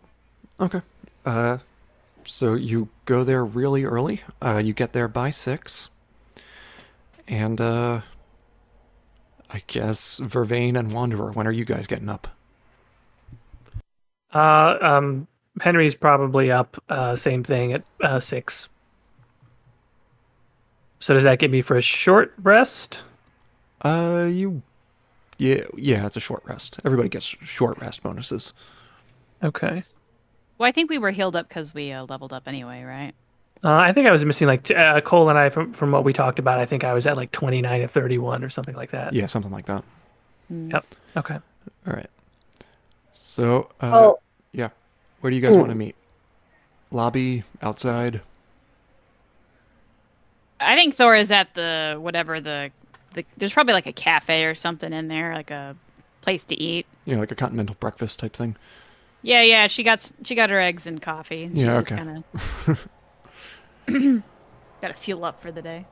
Okay. So you go there really early. You get there by 6. And, I guess Vervaine and Wanderer, when are you guys getting up? Henry's probably up, same thing at 6. So does that get me for a short rest? Yeah, it's a short rest. Everybody gets short rest bonuses. Okay. Well, I think we were healed up because we leveled up anyway, right? I think I was missing like Cole and I from what we talked about. I think I was at like 29 of 31 or something like that. Yeah, something like that. Yep. Okay. All right. So, Oh. yeah. Where do you guys want to meet? Lobby? Outside? I think Thora's at the there's probably like a cafe or something in there, like a place to eat. You know, like a continental breakfast type thing? Yeah, she got her eggs and coffee. And Yeah, she's okay. Just kinda got to fuel up for the day.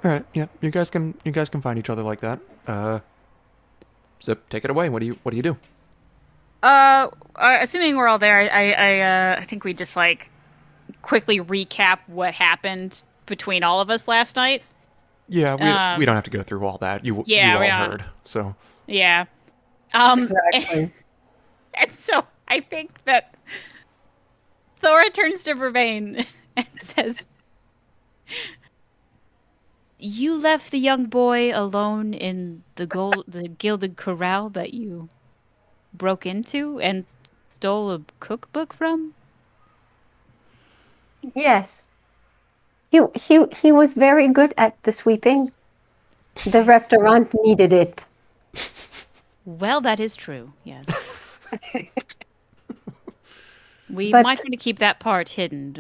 All right, yeah. You guys can find each other like that. Zip, take it away. What do you do? Assuming we're all there, I think we just like quickly recap what happened between all of us last night. Yeah, we don't have to go through all that. You all heard, so. Yeah. Exactly. And so I think that Thora turns to Vervaine and says, "You left the young boy alone in the Gilded Corral that you broke into and stole a cookbook from?" Yes. He was very good at the sweeping. The restaurant needed it. Well, that is true, yes. We But- might want to keep that part hidden.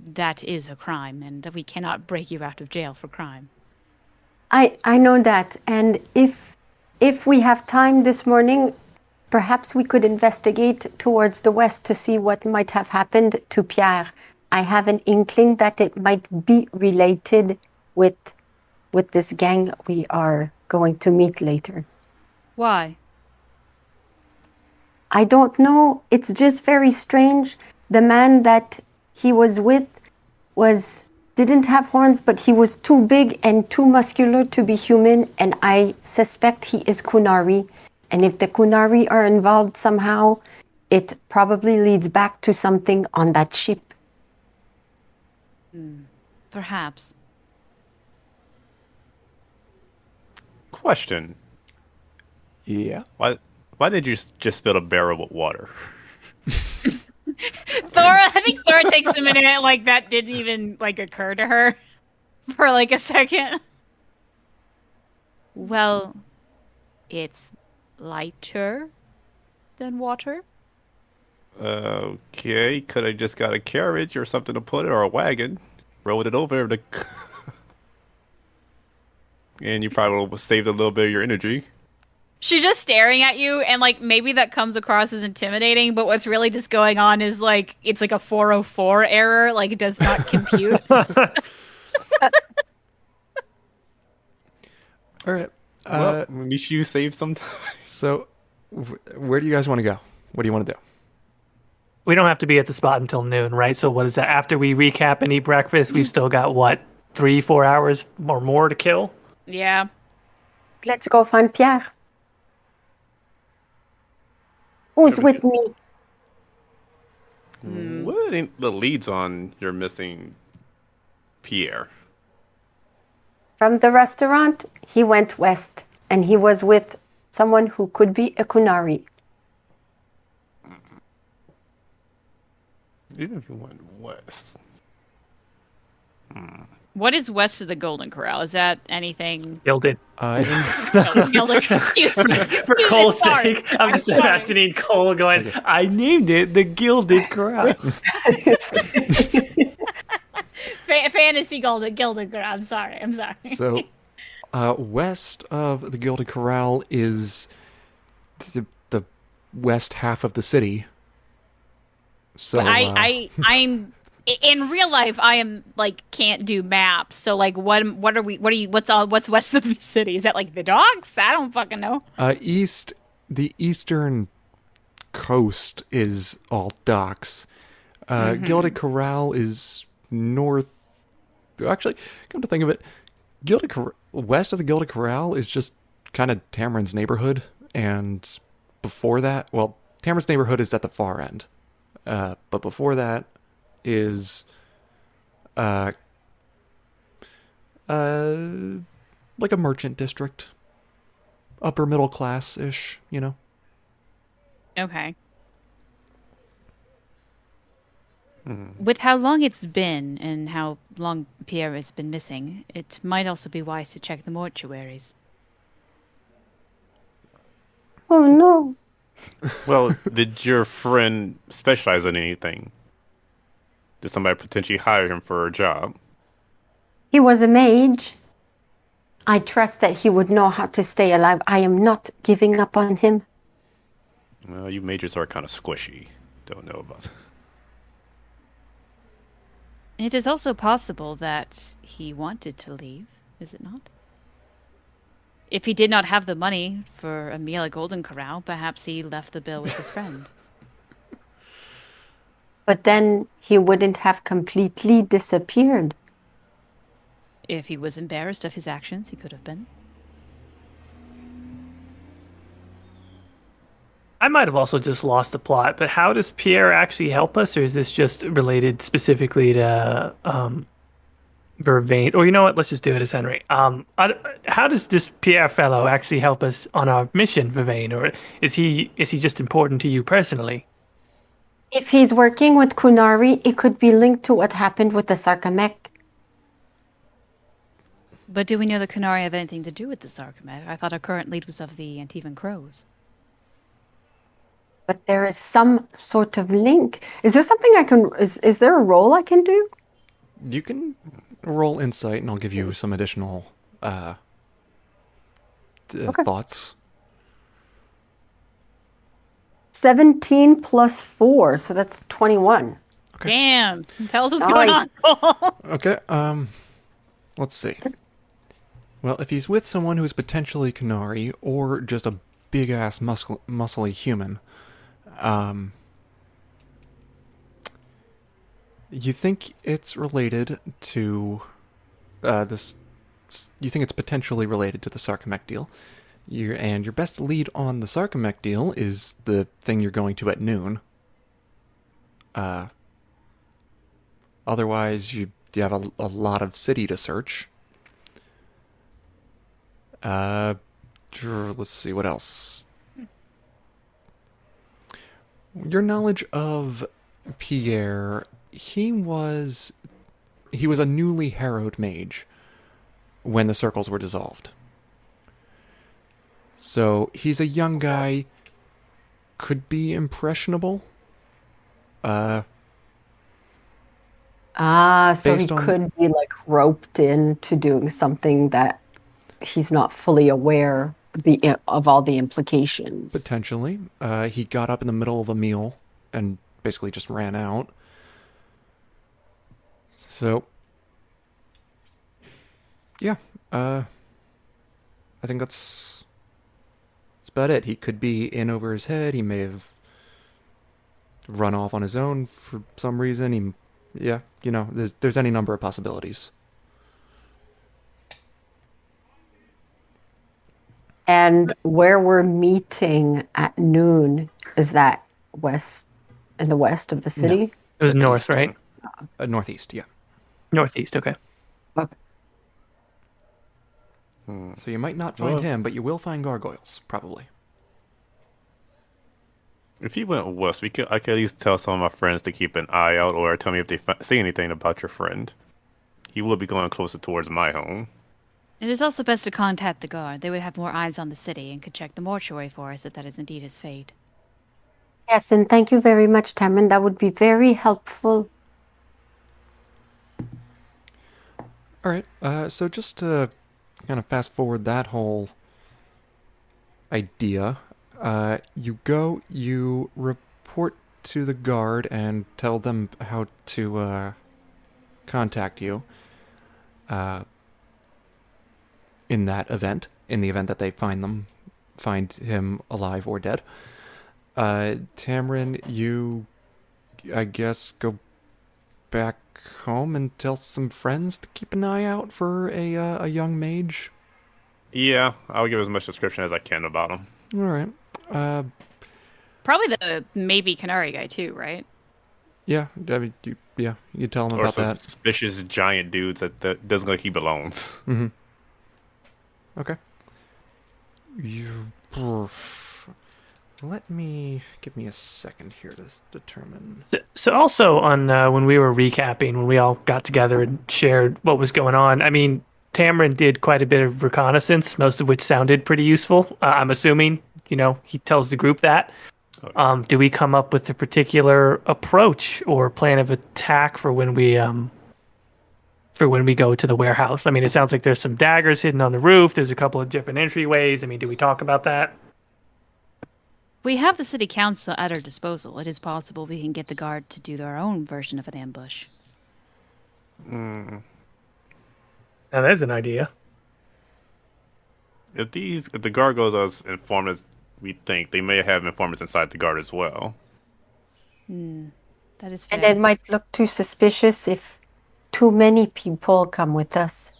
That is a crime, and we cannot break you out of jail for crime. I know that, and if we have time this morning, perhaps we could investigate towards the west to see what might have happened to Pierre. I have an inkling that it might be related with this gang we are going to meet later. Why? I don't know. It's just very strange. The man that he was with didn't have horns, but he was too big and too muscular to be human, and I suspect he is Kunari. And if the Kunari are involved somehow, it probably leads back to something on that ship. Perhaps. Question. Yeah. Why did you just fill a barrel with water? Thora, I think Thora takes a minute, like that didn't even like occur to her for like a second. Well, it's lighter than water. Okay, could have just got a carriage or something to put it, or a wagon, rolled it over the... and you probably saved a little bit of your energy. She's just staring at you, and like maybe that comes across as intimidating, but what's really just going on is like it's like a 404 error, like it does not compute. All right. Well, at least you saved some time. So, where do you guys want to go? What do you want to do? We don't have to be at the spot until noon, right? So what is that? After we recap and eat breakfast, we've still got, what, 3-4 hours or more to kill? Yeah. Let's go find Pierre. Who's with me? What ain't the leads on your missing Pierre? From the restaurant, he went west, and he was with someone who could be a Kunari. Even if you went west. What is west of the Golden Corral? Is that anything? Gilded. Gilded, excuse me. For Cole's Sorry. sake, I'm just sorry. imagining Cole going, I named it the Gilded Corral. Fantasy Gilded Corral. I'm sorry. So, west of the Gilded Corral is the west half of the city. So I'm in real life. I am like can't do maps. So like, what's west of the city? Is that like the docks? I don't fucking know. the eastern coast is all docks. Gilded Corral is north. Actually, come to think of it, west of the Gilded Corral is just kind of Tamron's neighborhood, and before that, well, Tamron's neighborhood is at the far end. But before that is like a merchant district. Upper middle class-ish, you know? Okay. With how long it's been and how long Pierre has been missing, it might also be wise to check the mortuaries. Oh no. Well, did your friend specialize in anything? Did somebody potentially hire him for a job? He was a mage. I trust that he would know how to stay alive. I am not giving up on him. Well, you majors are kind of squishy. Don't know about that. It is also possible that he wanted to leave, is it not? If he did not have the money for a meal at Golden Corral, perhaps he left the bill with his friend. But then he wouldn't have completely disappeared. If he was embarrassed of his actions, he could have been. I might have also just lost the plot, but how does Pierre actually help us, or is this just related specifically to Vervaine? Or you know what? Let's just do it as Henry. How does this Pierre fellow actually help us on our mission, Vervaine? Or is he just important to you personally? If he's working with Kunari, it could be linked to what happened with the Sarkamech. But do we know the Canari have anything to do with the Sarkamet? I thought our current lead was of the Antivan Crows. But there is some sort of link. Is there something I can... Is there a role I can do? You can roll insight, and I'll give you some additional thoughts. 17 plus 4, so that's 21. Okay. Damn! Tell us what's going on. Okay, let's see. Well, if he's with someone who's potentially Canary, or just a big-ass muscly human, You think it's related to this? You think it's potentially related to the Sarcomech deal. Your best lead on the Sarcomech deal is the thing you're going to at noon. Otherwise, you have a lot of city to search. Let's see, what else? Your knowledge of Pierre, he was a newly harrowed mage when the circles were dissolved. So he's a young guy, could be impressionable. So Based he on- could be like roped into doing something that he's not fully aware of all the implications. Potentially. He got up in the middle of a meal and basically just ran out. So, yeah. I think that's about it. He could be in over his head. He may have run off on his own for some reason. There's any number of possibilities. And where we're meeting at noon, is that in the west of the city? It was That's north, east. right? Northeast, yeah. Northeast, okay. Okay. So you might not find Well- him, but you will find gargoyles, probably. If he went west, I could at least tell some of my friends to keep an eye out, or tell me if they see anything about your friend. He will be going closer towards my home. It is also best to contact the guard. They would have more eyes on the city and could check the mortuary for us if that is indeed his fate. Yes, and thank you very much, Tamron. That would be very helpful. All right. So just to kind of fast forward that whole idea, you report to the guard and tell them how to contact you. In the event that they find him alive or dead. Tamron, you, I guess, go back home and tell some friends to keep an eye out for a young mage. Yeah, I'll give as much description as I can about him. All right. Probably the maybe Canary guy too, right? Yeah. I mean, you tell them Or about some that. suspicious giant dudes that doesn't look like he belongs. Mm-hmm. Okay. Give me a second here to determine. So also on when we were recapping, when we all got together and shared what was going on, I mean, Tamron did quite a bit of reconnaissance, most of which sounded pretty useful. I'm assuming, he tells the group that. Do we come up with a particular approach or plan of attack for when we go to the warehouse? I mean, it sounds like there's some daggers hidden on the roof. There's a couple of different entryways. I mean, do we talk about that? We have the city council at our disposal. It is possible we can get the guard to do their own version of an ambush. Now, there's an idea. If the guard goes as informed as we think, they may have informants inside the guard as well. That is fair. And it might look too suspicious if too many people come with us.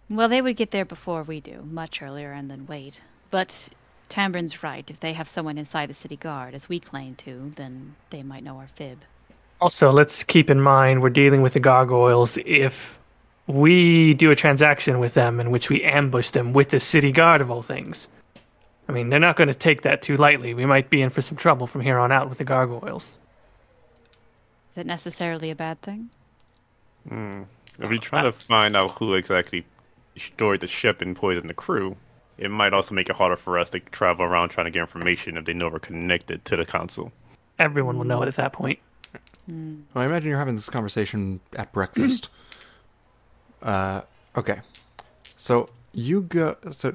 Well, they would get there before we do, much earlier, and then wait. But Tamron's right. If they have someone inside the city guard, as we claim to, then they might know our fib. Also, let's keep in mind we're dealing with the gargoyles. If we do a transaction with them in which we ambush them with the city guard of all things, I mean, they're not going to take that too lightly. We might be in for some trouble from here on out with the gargoyles. Is it necessarily a bad thing? If we try to find out who exactly destroyed the ship and poisoned the crew, it might also make it harder for us to travel around trying to get information if they know we're connected to the council. Everyone will know it at that point. Well, I imagine you're having this conversation at breakfast. Okay. So you go. So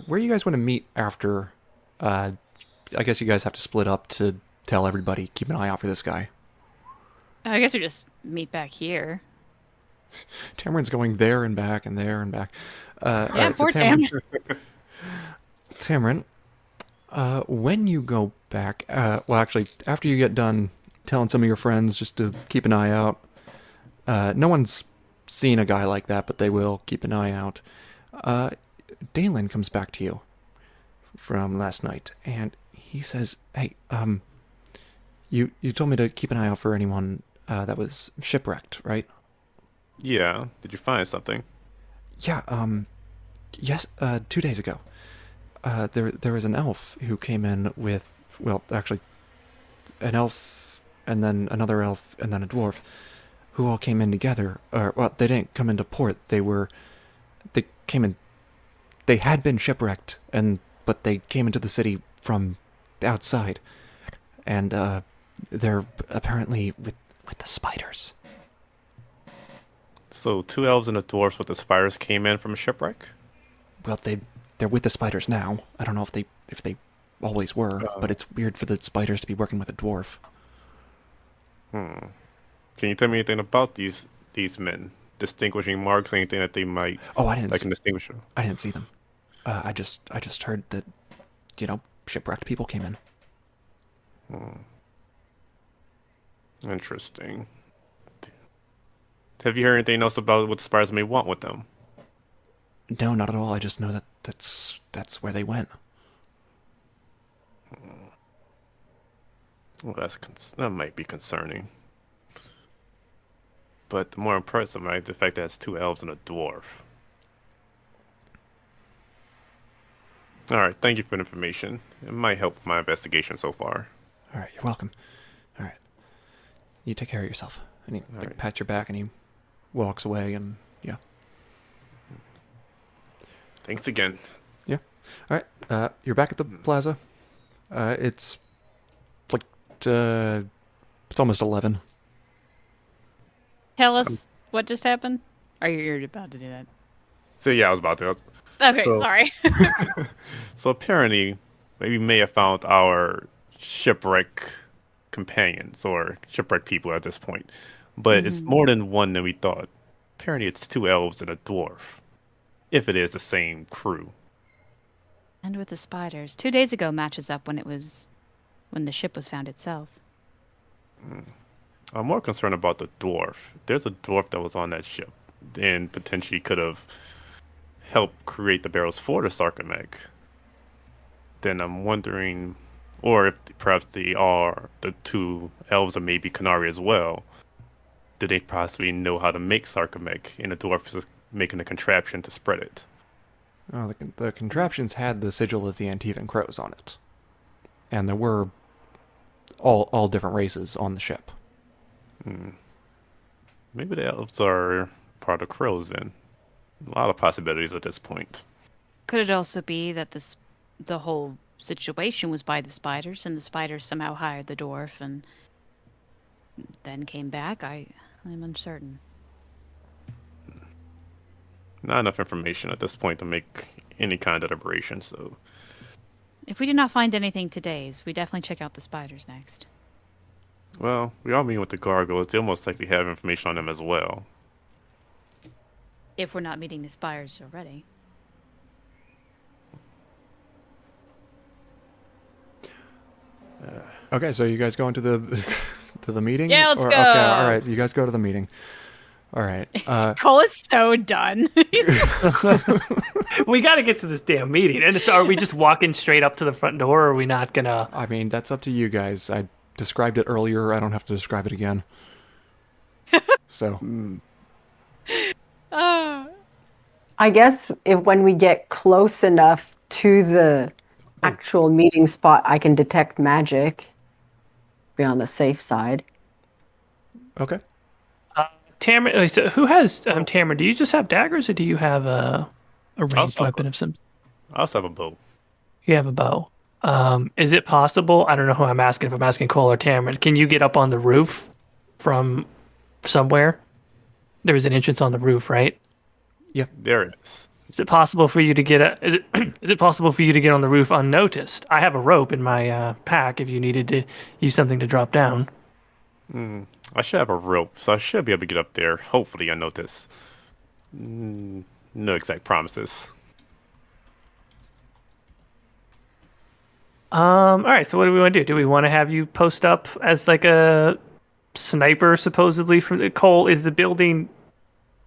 where you guys want to meet after? I guess you guys have to split up to tell everybody. Keep an eye out for this guy. I guess we just meet back here. Tamron's going there and back and there and back. Yeah, poor Tamron. Tamron, when you go back, well, actually, after you get done telling some of your friends just to keep an eye out. No one's seen a guy like that, but they will keep an eye out. Dalen comes back to you from last night, and he says, "Hey, you told me to keep an eye out for anyone that was shipwrecked, right?" Yeah. Did you find something? Yeah. Yes. 2 days ago, there was an elf who came in with, well, actually, an elf, and then another elf, and then a dwarf, who all came in together. Well, they didn't come into port. They came in. They had been shipwrecked, but they came into the city from the outside, and they're apparently with the spiders. So 2 elves and a dwarf with the spiders came in from a shipwreck? Well, they're with the spiders now. I don't know if they always were, but it's weird for the spiders to be working with a dwarf. Can you tell me anything about these men? Distinguishing marks, anything that they might can distinguish them? I didn't see them. I just heard that, shipwrecked people came in. Interesting. Have you heard anything else about what the spiders may want with them? No, not at all. I just know that's where they went. Well, that might be concerning. But the more impressive might be the fact that it's 2 elves and a dwarf. Alright, thank you for the information. It might help my investigation so far. Alright, you're welcome. Alright. You take care of yourself. And he pats your back and he walks away and yeah. Thanks again. Yeah. Alright, you're back at the plaza. It's like, it's almost 11. Tell us what just happened. Or you're about to do that? So yeah, I was about to. Okay, sorry. So apparently, we may have found our shipwreck companions or shipwreck people at this point, but it's more than one than we thought. Apparently, it's 2 elves and a dwarf, if it is the same crew. And with the spiders. 2 days ago matches up when the ship was found itself. I'm more concerned about the dwarf. There's a dwarf that was on that ship and potentially could have helped create the barrels for the sarcomeg. Then I'm wondering, or if perhaps they are the 2 elves or maybe Canary as well. Do they possibly know how to make sarcomeg, and the dwarf is making a contraption to spread it? Oh, the contraptions had the sigil of the Antivan Crows on it. And there were all different races on the ship. Maybe the elves are part of crows then. A lot of possibilities at this point. Could it also be that the whole situation was by the spiders, and the spiders somehow hired the dwarf and then came back? I'm uncertain. Not enough information at this point to make any kind of deliberation, so... If we do not find anything today, we definitely check out the spiders next. Well, we are meeting with the gargoyles. They'll most likely have information on them as well. If we're not meeting the spiders already. Okay, so you guys going to the meeting? Yeah, let's go. Okay, all right, you guys go to the meeting. All right. Cole is so done. We got to get to this damn meeting. And are we just walking straight up to the front door, or are we not gonna? I mean, that's up to you guys. I described it earlier. I don't have to describe it again. So. I guess when we get close enough to the actual meeting spot, I can detect magic. Be on the safe side. Okay. Tamron, so who has Tamron? Do you just have daggers, or do you have a ranged weapon of some? I also have a bow. You have a bow. Is it possible? I don't know who I'm asking. If I'm asking Cole or Tamron, can you get up on the roof from somewhere? There was an entrance on the roof, right? Yeah. There it is. Is it possible for you to get is it possible for you to get on the roof unnoticed? I have a rope in my pack if you needed to use something to drop down. I should have a rope, so I should be able to get up there, hopefully unnoticed. No exact promises. All right. So what do we want to do? Do we want to have you post up as like a sniper, supposedly from the Cole? Is the building?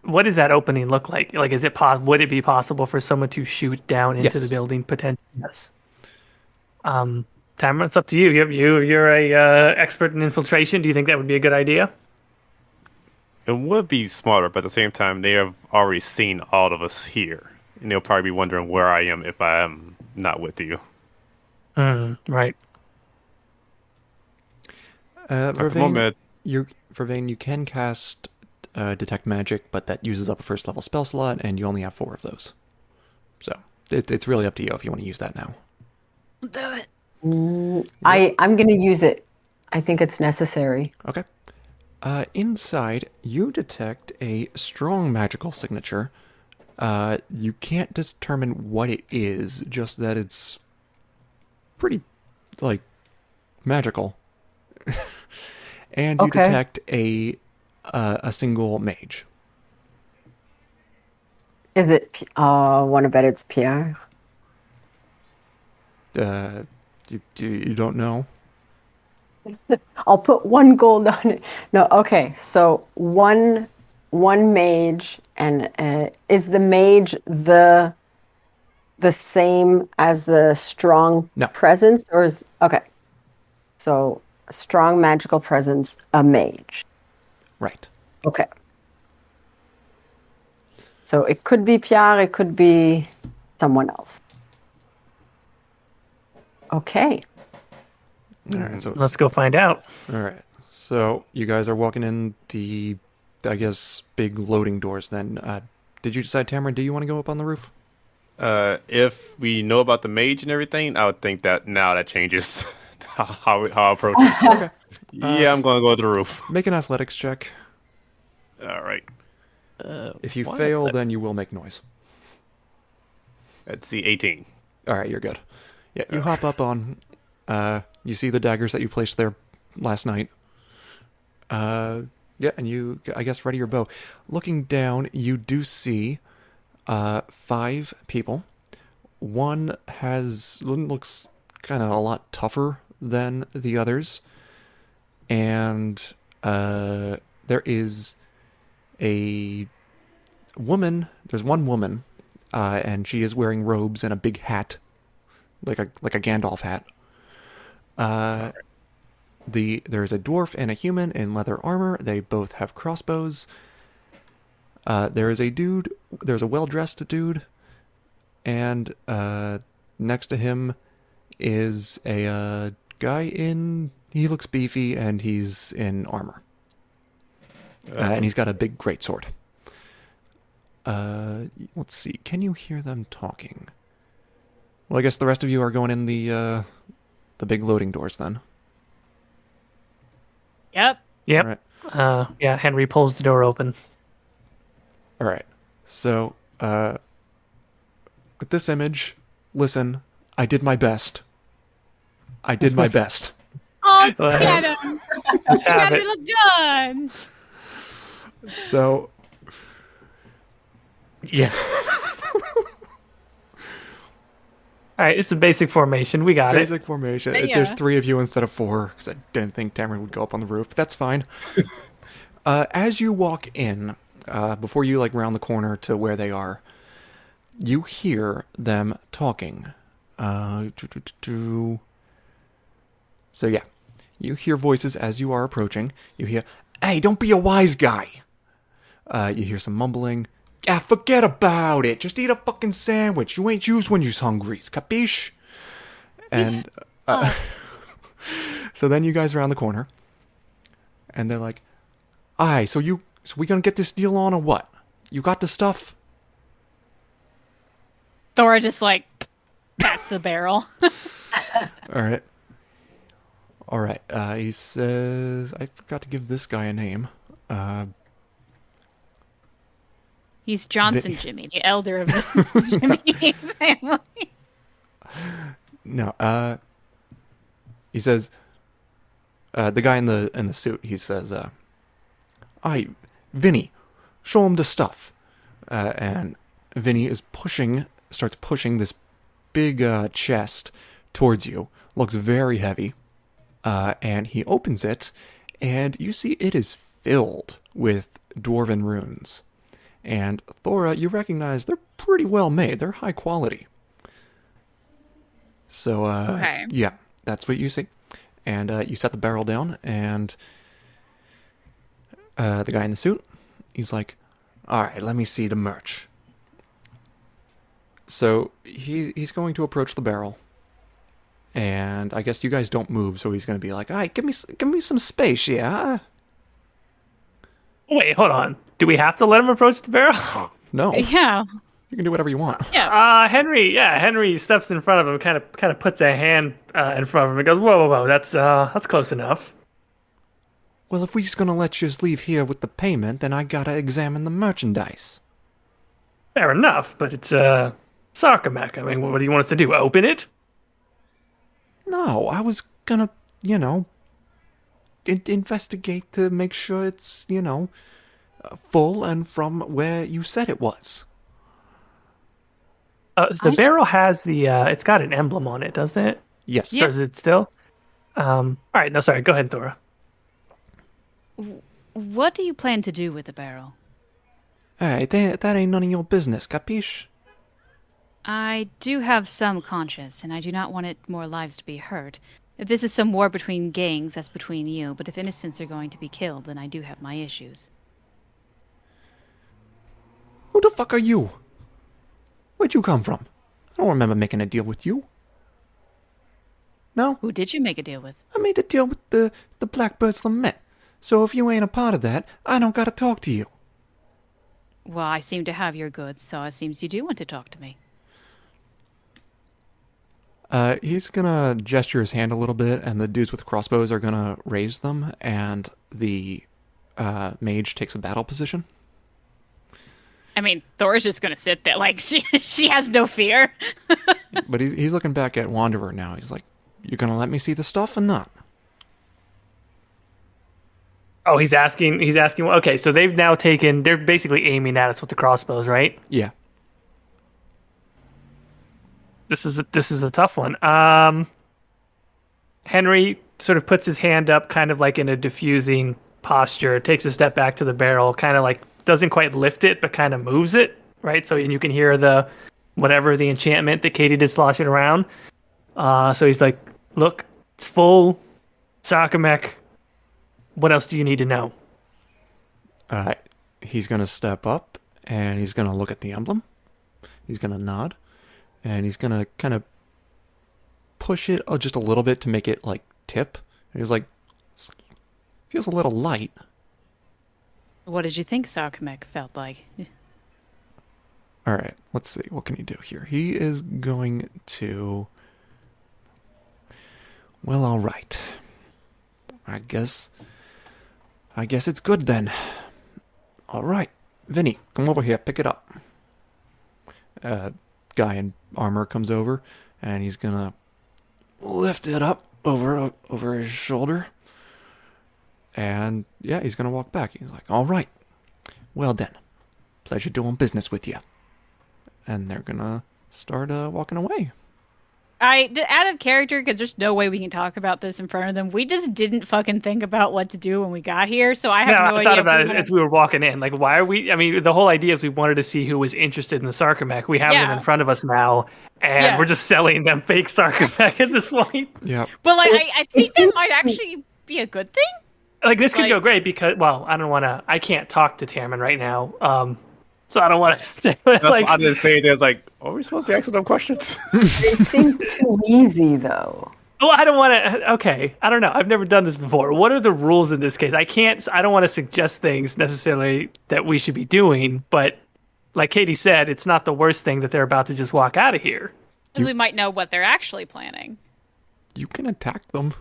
What does that opening look like? Like, is it would it be possible for someone to shoot down into Yes. the building potentially? Yes. Tamron, it's up to you. You're a expert in infiltration. Do you think that would be a good idea? It would be smarter, but at the same time, they have already seen all of us here, and they'll probably be wondering where I am if I am not with you. Right. At the Vervaine, moment, Vervaine, you can cast Detect Magic, but that uses up a first level spell slot, and you only have 4 of those. So it's really up to you if you want to use that now. Do it. I'm going to use it. I think it's necessary. Okay. Inside, you detect a strong magical signature. You can't determine what it is, just that it's pretty, like, magical. And you Okay. detect a single mage. Is it? Want to bet it's Pierre? You don't know? I'll put 1 gold on it. No, okay. So one mage, and is the mage the same as the strong No. presence, or is okay? So strong magical presence, a mage. Right. Okay. So it could be Pierre, it could be someone else. Okay. All right. So Let's go find out. all right. So you guys are walking in the, I guess, big loading doors. Then, did you decide, Tamron? Do you want to go up on the roof? if we know about the mage and everything, I would think that now that changes how I approach it. Okay. Yeah, I'm going to go to the roof. Make an athletics check. All right. If you fail, then you will make noise. Let's see, 18. All right, you're good. Yeah, you hop up on. You see the daggers that you placed there last night. Yeah, and you, I guess, ready your bow. Looking down, you do see 5 people. One looks kind of a lot tougher than the others, and there is a woman. There's one woman, and she is wearing robes and a big hat, like a Gandalf hat. There's a dwarf and a human in leather armor. They both have crossbows. There's a well-dressed dude, and next to him is a guy he looks beefy, and he's in armor. And he's got a big greatsword. Let's see, can you hear them talking? Well, I guess the rest of you are going in the big loading doors then. Yep. Yep. All right. Yeah, Henry pulls the door open. All right. So, with this image, listen, I did my best. I did my best. Oh, Go ahead. get him. Let's have Get it. him done. So, yeah. All right, it's a basic formation. We got Basic formation. Yeah. There's 3 of you instead of 4, because I didn't think Tamron would go up on the roof, but that's fine. As you walk in, before you round the corner to where they are, you hear them talking. So yeah, you hear voices as you are approaching. You hear, "Hey, don't be a wise guy." You hear some mumbling. "Ah, forget about it. Just eat a fucking sandwich. You ain't used when you're hungry. Capiche?" And so then you guys round the corner, and they're like, "Aye, so we gonna get this deal on or what? You got the stuff?" Thora just pats the barrel. All right. He says, I forgot to give this guy a name. He's Johnson Jimmy, the elder of the Jimmy family. No. He says, the guy in the suit. He says, "Aye, Vinny, show him the stuff." And Vinny starts pushing this big chest towards you, looks very heavy, and he opens it, and you see it is filled with dwarven runes. And Thora, you recognize they're pretty well made. They're high quality. So, Okay. yeah, that's what you see. And you set the barrel down, and the guy in the suit, he's like, all right, let me see the merch. So he's going to approach the barrel, and I guess you guys don't move, so he's going to be like, all right, give me some space, yeah? Wait, hold on. Do we have to let him approach the barrel? No, Yeah. you can do whatever you want. Yeah. Henry steps in front of him, kind of puts a hand in front of him and goes, whoa, that's close enough. Well, if we're just going to let you leave here with the payment, then I got to examine the merchandise. Fair enough, but it's Sarcomach. I mean, what do you want us to do? Open it? No, I was going to, investigate to make sure it's, full and from where you said it was. The barrel has it's got an emblem on it, doesn't it? Yes. Yeah. Does it still? All right, no, sorry. Go ahead, Thora. What do you plan to do with the barrel? Alright, that ain't none of your business, capiche? I do have some conscience, and I do not want more lives to be hurt. If this is some war between gangs, that's between you, but if innocents are going to be killed, then I do have my issues. Who the fuck are you? Where'd you come from? I don't remember making a deal with you. No? Who did you make a deal with? I made a deal with the Blackbirds Lament. So if you ain't a part of that, I don't gotta talk to you. Well, I seem to have your goods, so it seems you do want to talk to me. He's gonna gesture his hand a little bit, and the dudes with crossbows are gonna raise them, and the mage takes a battle position. I mean, Thor's just gonna sit there, like, she has no fear. But he's looking back at Wanderer now. He's like, you gonna let me see the stuff or not? Oh, he's asking. Okay, so they've now taken. They're basically aiming at us with the crossbows, right? Yeah. This is a tough one. Henry sort of puts his hand up, kind of like in a diffusing posture, takes a step back to the barrel, kind of like doesn't quite lift it, but kind of moves it, right? So and you can hear the enchantment that Caitie did sloshing around. So he's like, "Look, it's full, Sarcomach. What else do you need to know?" He's gonna step up, and he's gonna look at the emblem. He's gonna nod, and he's gonna kind of push it just a little bit to make it like tip. And he's like, feels a little light. What did you think Sarcomach felt like? All right, let's see. What can he do here? He is going to. Well, all right. I guess it's good then. All right, Vinny, come over here. Pick it up. Guy in armor comes over, and he's gonna lift it up over his shoulder. And yeah, he's gonna walk back. He's like, all right, well then, pleasure doing business with you. And they're gonna start walking away. Out of character, because there's no way we can talk about this in front of them. We just didn't fucking think about what to do when we got here, so I have no idea. I thought about it as we were walking in. Like, why are we? I mean, the whole idea is we wanted to see who was interested in the Sarcomach. We have them in front of us now, and we're just selling them fake Sarcomach at this point. Yeah. But like, I think that might actually be a good thing. Like, this could go great because, well, I can't talk to Tamron right now. So I don't want to say That's like why I didn't say there's like, are we supposed to be asking them questions? It seems too easy, though. well, I don't want to. Okay, I don't know. I've never done this before. What are the rules in this case? I don't want to suggest things necessarily that we should be doing, but like Caitie said, it's not the worst thing that they're about to just walk out of here. Because we might know what they're actually planning. You can attack them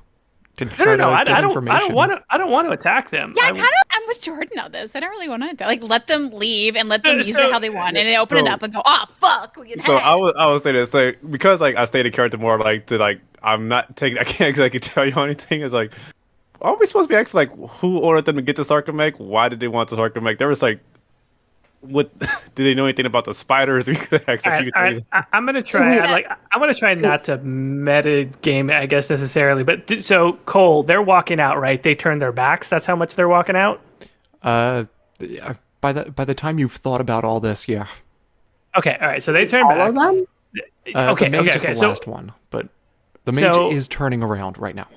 to try No, to I get don't information. I don't want to attack them. Yeah, I'm with Jordan on this. I don't really want to like let them leave and let them use it how they want, and then open it up and go, oh fuck, we can. So I would say this, like, because like I stayed in character more, like to like I'm not taking, I can't exactly tell you anything. It's like, are we supposed to be asking like who ordered them to get the Sarcomach? Why did they want the Sarcomach? There was like What do they know anything about the spiders? We could ask a few things. I'm gonna try. I want to try not to meta game, I guess necessarily. But so Cole, they're walking out, right? They turn their backs. That's how much they're walking out. Yeah, by the time you've thought about all this, yeah. Okay, all right. So they turn All back. of them? Okay, the mage okay. is the last one, but the mage is turning around right now.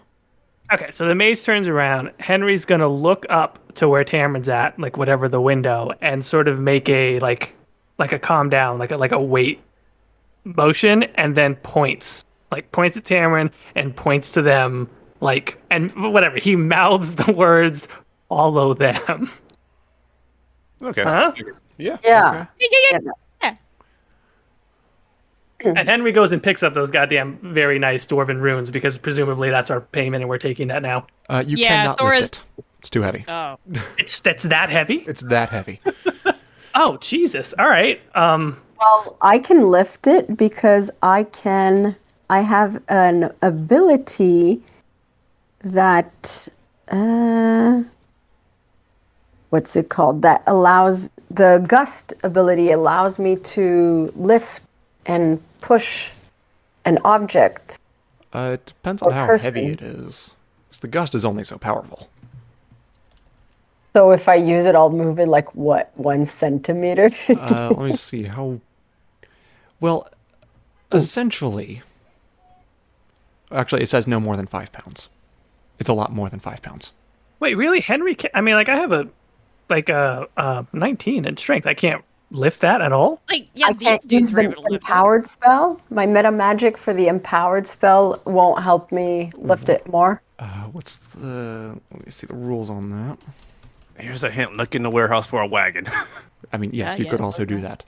Okay, so the mage turns around. Henry's gonna look up to where Tamron's at, like whatever the window, and sort of make a like a calm down, like a wait motion, and then points at Tamron and points to them, like, and whatever he mouths the words, follow them. Okay. Huh? Yeah. Yeah. Yeah. And Henry goes and picks up those goddamn very nice dwarven runes because presumably that's our payment, and we're taking that now. You Yeah, cannot Thora's- lift it. It's too heavy. Oh. That's that heavy? It's that heavy. Oh Jesus! All right. Well, I can lift it because I have an ability that what's it called? That allows the gust ability allows me to lift and push an object. It depends on Or how person. heavy it is. 'Cause the gust is only so powerful. So if I use it, I'll move it like what, 1 centimeter? Let me see how. Well, essentially, actually, it says no more than 5 pounds. It's a lot more than 5 pounds. Wait, really, Henry? I mean, like I have a 19 in strength. I can't lift that at all. Like, yeah, I can't use the empowered spell. My meta magic for the empowered spell won't help me lift it more. What's the? Let me see the rules on that. Here's a hint. Look in the warehouse for a wagon. I mean, yes, Yeah, you could yeah, also do that.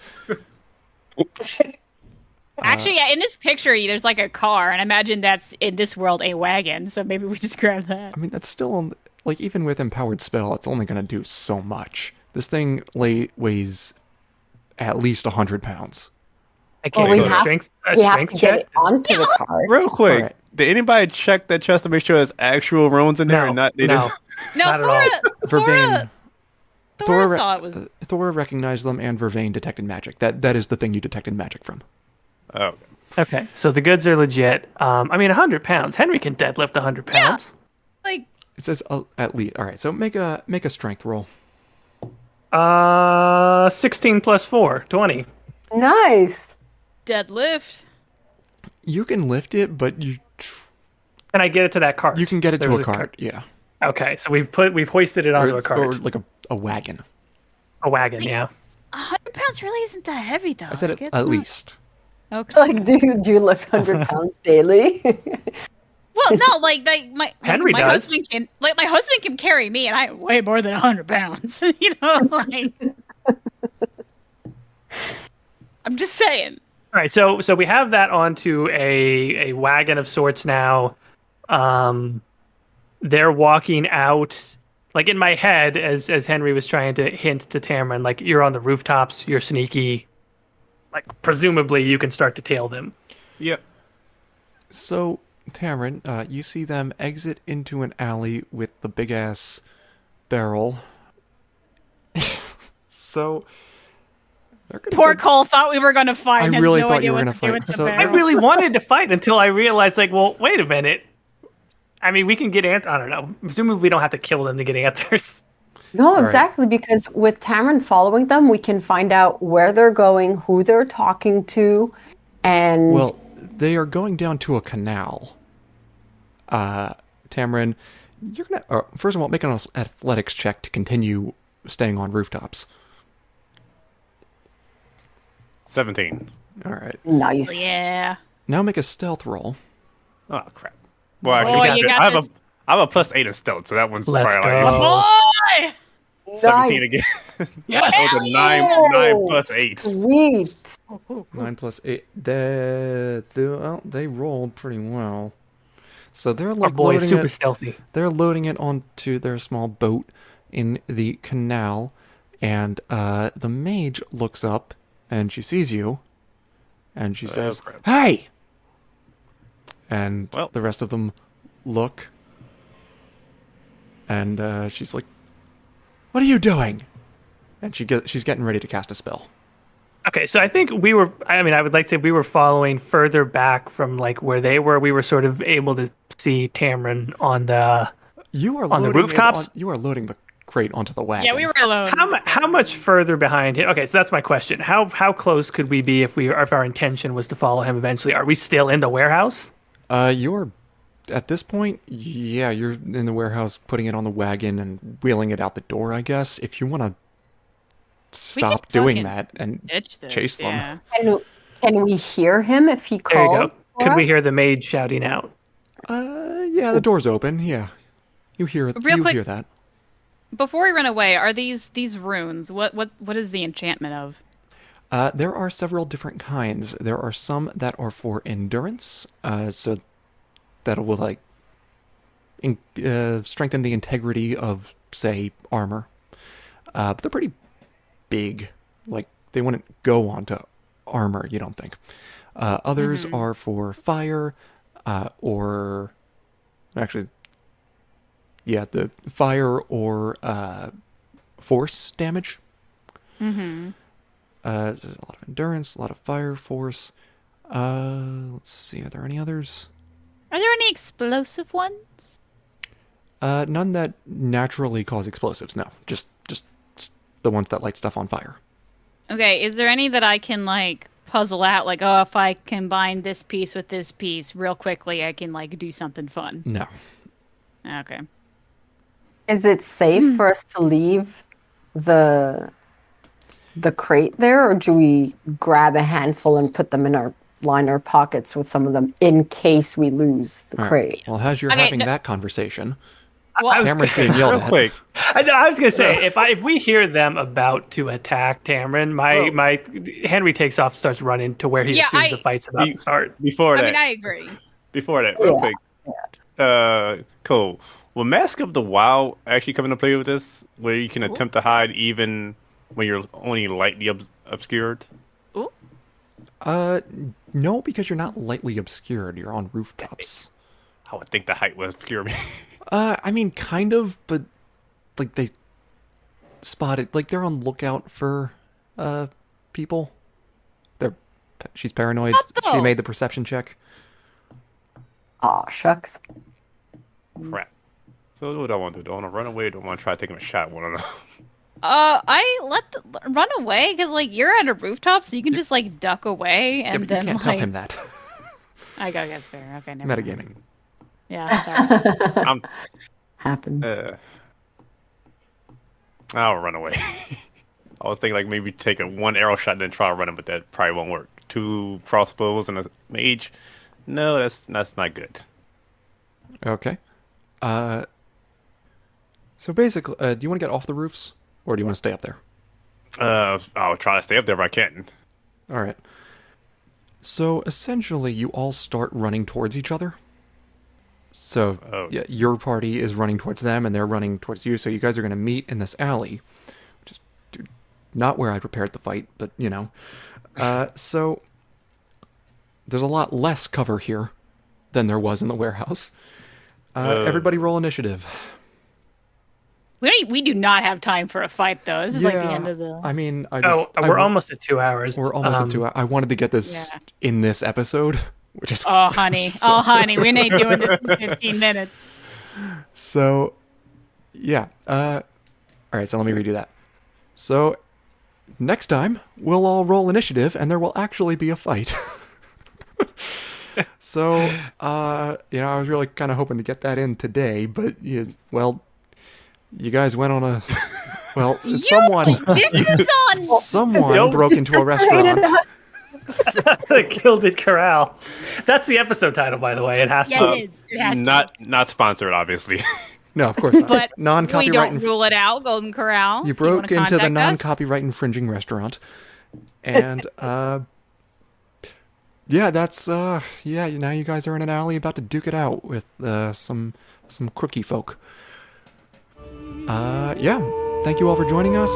Actually, yeah, in this picture, there's like a car, and I imagine that's in this world a wagon. So maybe we just grab that. I mean, that's still on. Like, even with empowered spell, it's only going to do so much. This thing weighs at least 100 pounds. I can't we do a have- strength We have to check. get it onto the card. Real quick, Alright. did anybody check that chest to make sure there's actual runes in there and not? They no. just No, Not at all. Vervaine. Thora saw it was. Thora recognized them, and Vervaine detected magic. That is the thing you detected magic from. Oh, Okay, so the goods are legit. I mean, 100 pounds. Henry can deadlift 100 pounds. Like, It says at least. All right, so make a strength roll. 16 plus 4, 20. Nice. deadlift. You can lift it, but Can I get it to that cart? you can get it to There's a cart. Yeah, Okay, so we've hoisted it onto a cart. or like a wagon. A wagon, yeah. 100 pounds really isn't that heavy, though. I said Like, it it's at not- least. Okay. Like, do you lift 100 pounds daily? Well, no, like my Henry my does. husband can my husband can carry me, and I weigh more than 100 pounds. You know, like I'm just saying. All right, so we have that onto a wagon of sorts now. They're walking out. Like in my head, as Henry was trying to hint to Tamron, like you're on the rooftops, you're sneaky. Like presumably you can start to tail them. yep. So, Tamron, you see them exit into an alley with the big ass barrel. So, they're gonna Poor go- Cole thought we were going to fight. I and has really no thought idea you were what gonna to do fight. with the So- I barrel. really wanted to fight until I realized, like, well, wait a minute. I mean, we can get I don't know. Presumably, we don't have to kill them to get answers. No, right. exactly, because with Tamron following them, we can find out where they're going, who they're talking to, and Well, they are going down to a canal. Tamron, you're gonna first of all make an athletics check to continue staying on rooftops. 17. All right. nice. Yeah. Now make a stealth roll. Oh crap. Well, actually, Boy, I you got have this. I have a plus 8 in stealth, so that one's Let's probably go. like Boy! 17 again. Yes. That was a 9 plus 8. Sweet. 9 plus 8. They rolled pretty well. So they're Our like boy is loading super it. stealthy. They're loading it onto their small boat in the canal, and the mage looks up and she sees you, and she says, crap. "Hey!" And Well. the rest of them look, and she's like, "What are you doing?" and she's getting ready to cast a spell. Okay, so I think I would like to say we were following further back from like where they were. We were sort of able to see Tamron on the rooftops. You are loading the crate onto the wagon. Yeah, we were alone. How much further behind him? Okay, so that's my question. How close could we be if our intention was to follow him eventually? Are we still in the warehouse? You're at this point, yeah, you're in the warehouse, putting it on the wagon and wheeling it out the door. I guess if you want to stop doing that and chase them. Yeah. Can we hear him if he calls? There you go. Could we us? hear the maid shouting out? Yeah, the door's open. Yeah, you hear it. Real You quick- hear that? Before we run away, are these runes? What is the enchantment of? There are several different kinds. There are some that are for endurance, so that will like strengthen the integrity of, say, armor. But they're pretty big. Like, they wouldn't go onto armor, you don't think. Others are for fire, or actually, yeah, the fire or force damage. There's a lot of endurance, a lot of fire, force. Let's see, are there any others? Are there any explosive ones? None that naturally cause explosives. No, just the ones that light stuff on fire. Okay, is there any that I can like puzzle out? Like, oh, if I combine this piece with this piece real quickly, I can like do something fun. No. Okay. Is it safe for us to leave the crate there, or do we grab a handful and put them in our pockets with some of them in case we lose the All right. crate? Well, as you're Okay, having no- that conversation, Well, Tamron's being yelled Real at. quick, I was gonna say if we hear them about to attack Tamron, my Henry takes off, starts running to where he Yeah, assumes the fight's about to start. before I that, mean, I agree. real quick. Cool. Will Mask of the Wild actually come into play with this, where you can attempt to hide even when you're only lightly obscured? Ooh. No, because you're not lightly obscured. You're on rooftops. I would think the height would obscure me. I mean, kind of, but like they spotted, like they're on lookout for people. She's paranoid. Oh. She made the perception check. Aw, shucks. Crap. So what do I want to do? Do I want to run away or do I want to try to take him a shot? I want to know. I run away because like you're at a rooftop, so you can just like duck away Yeah, and but then you can't like. tell him that. I gotta get fair. Okay, never mind. Metagaming. Yeah, sorry. I'm, Happened. I'll run away. I was thinking like maybe take a one arrow shot and then try to run him, but that probably won't work. 2 crossbows and a mage. No, that's not good. Okay. So basically, do you want to get off the roofs, or do you want to stay up there? I'll try to stay up there if I can. All right. So essentially, you all start running towards each other. So yeah, your party is running towards them, and they're running towards you. So you guys are going to meet in this alley, which is not where I prepared the fight, but you know. So there's a lot less cover here than there was in the warehouse. Everybody roll initiative. We do not have time for a fight though. This is like the end of the. I mean, We're almost at 2 hours. We're almost at 2 hours. I wanted to get this in this episode, which is Oh honey, we ain't doing this in 15 minutes. so. Yeah. All right. So let me redo that. So next time we'll all roll initiative, and there will actually be a fight. So, I was really kind of hoping to get that in today, but you guys went on a, someone broke into a restaurant. The Gilded Corral. That's the episode title, by the way. It has Yeah, to. it is. It has to. Not sponsored, obviously. No, of course not. But we Non-copyright. don't rule it out. Golden Corral. You if wanna broke into the contact us. non-copyright infringing restaurant, and yeah, that's now you guys are in an alley about to duke it out with some crookie folk. Yeah. Thank you all for joining us.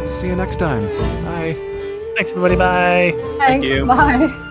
See you next time. Bye. Thanks, everybody. Bye. Thanks. you. Bye.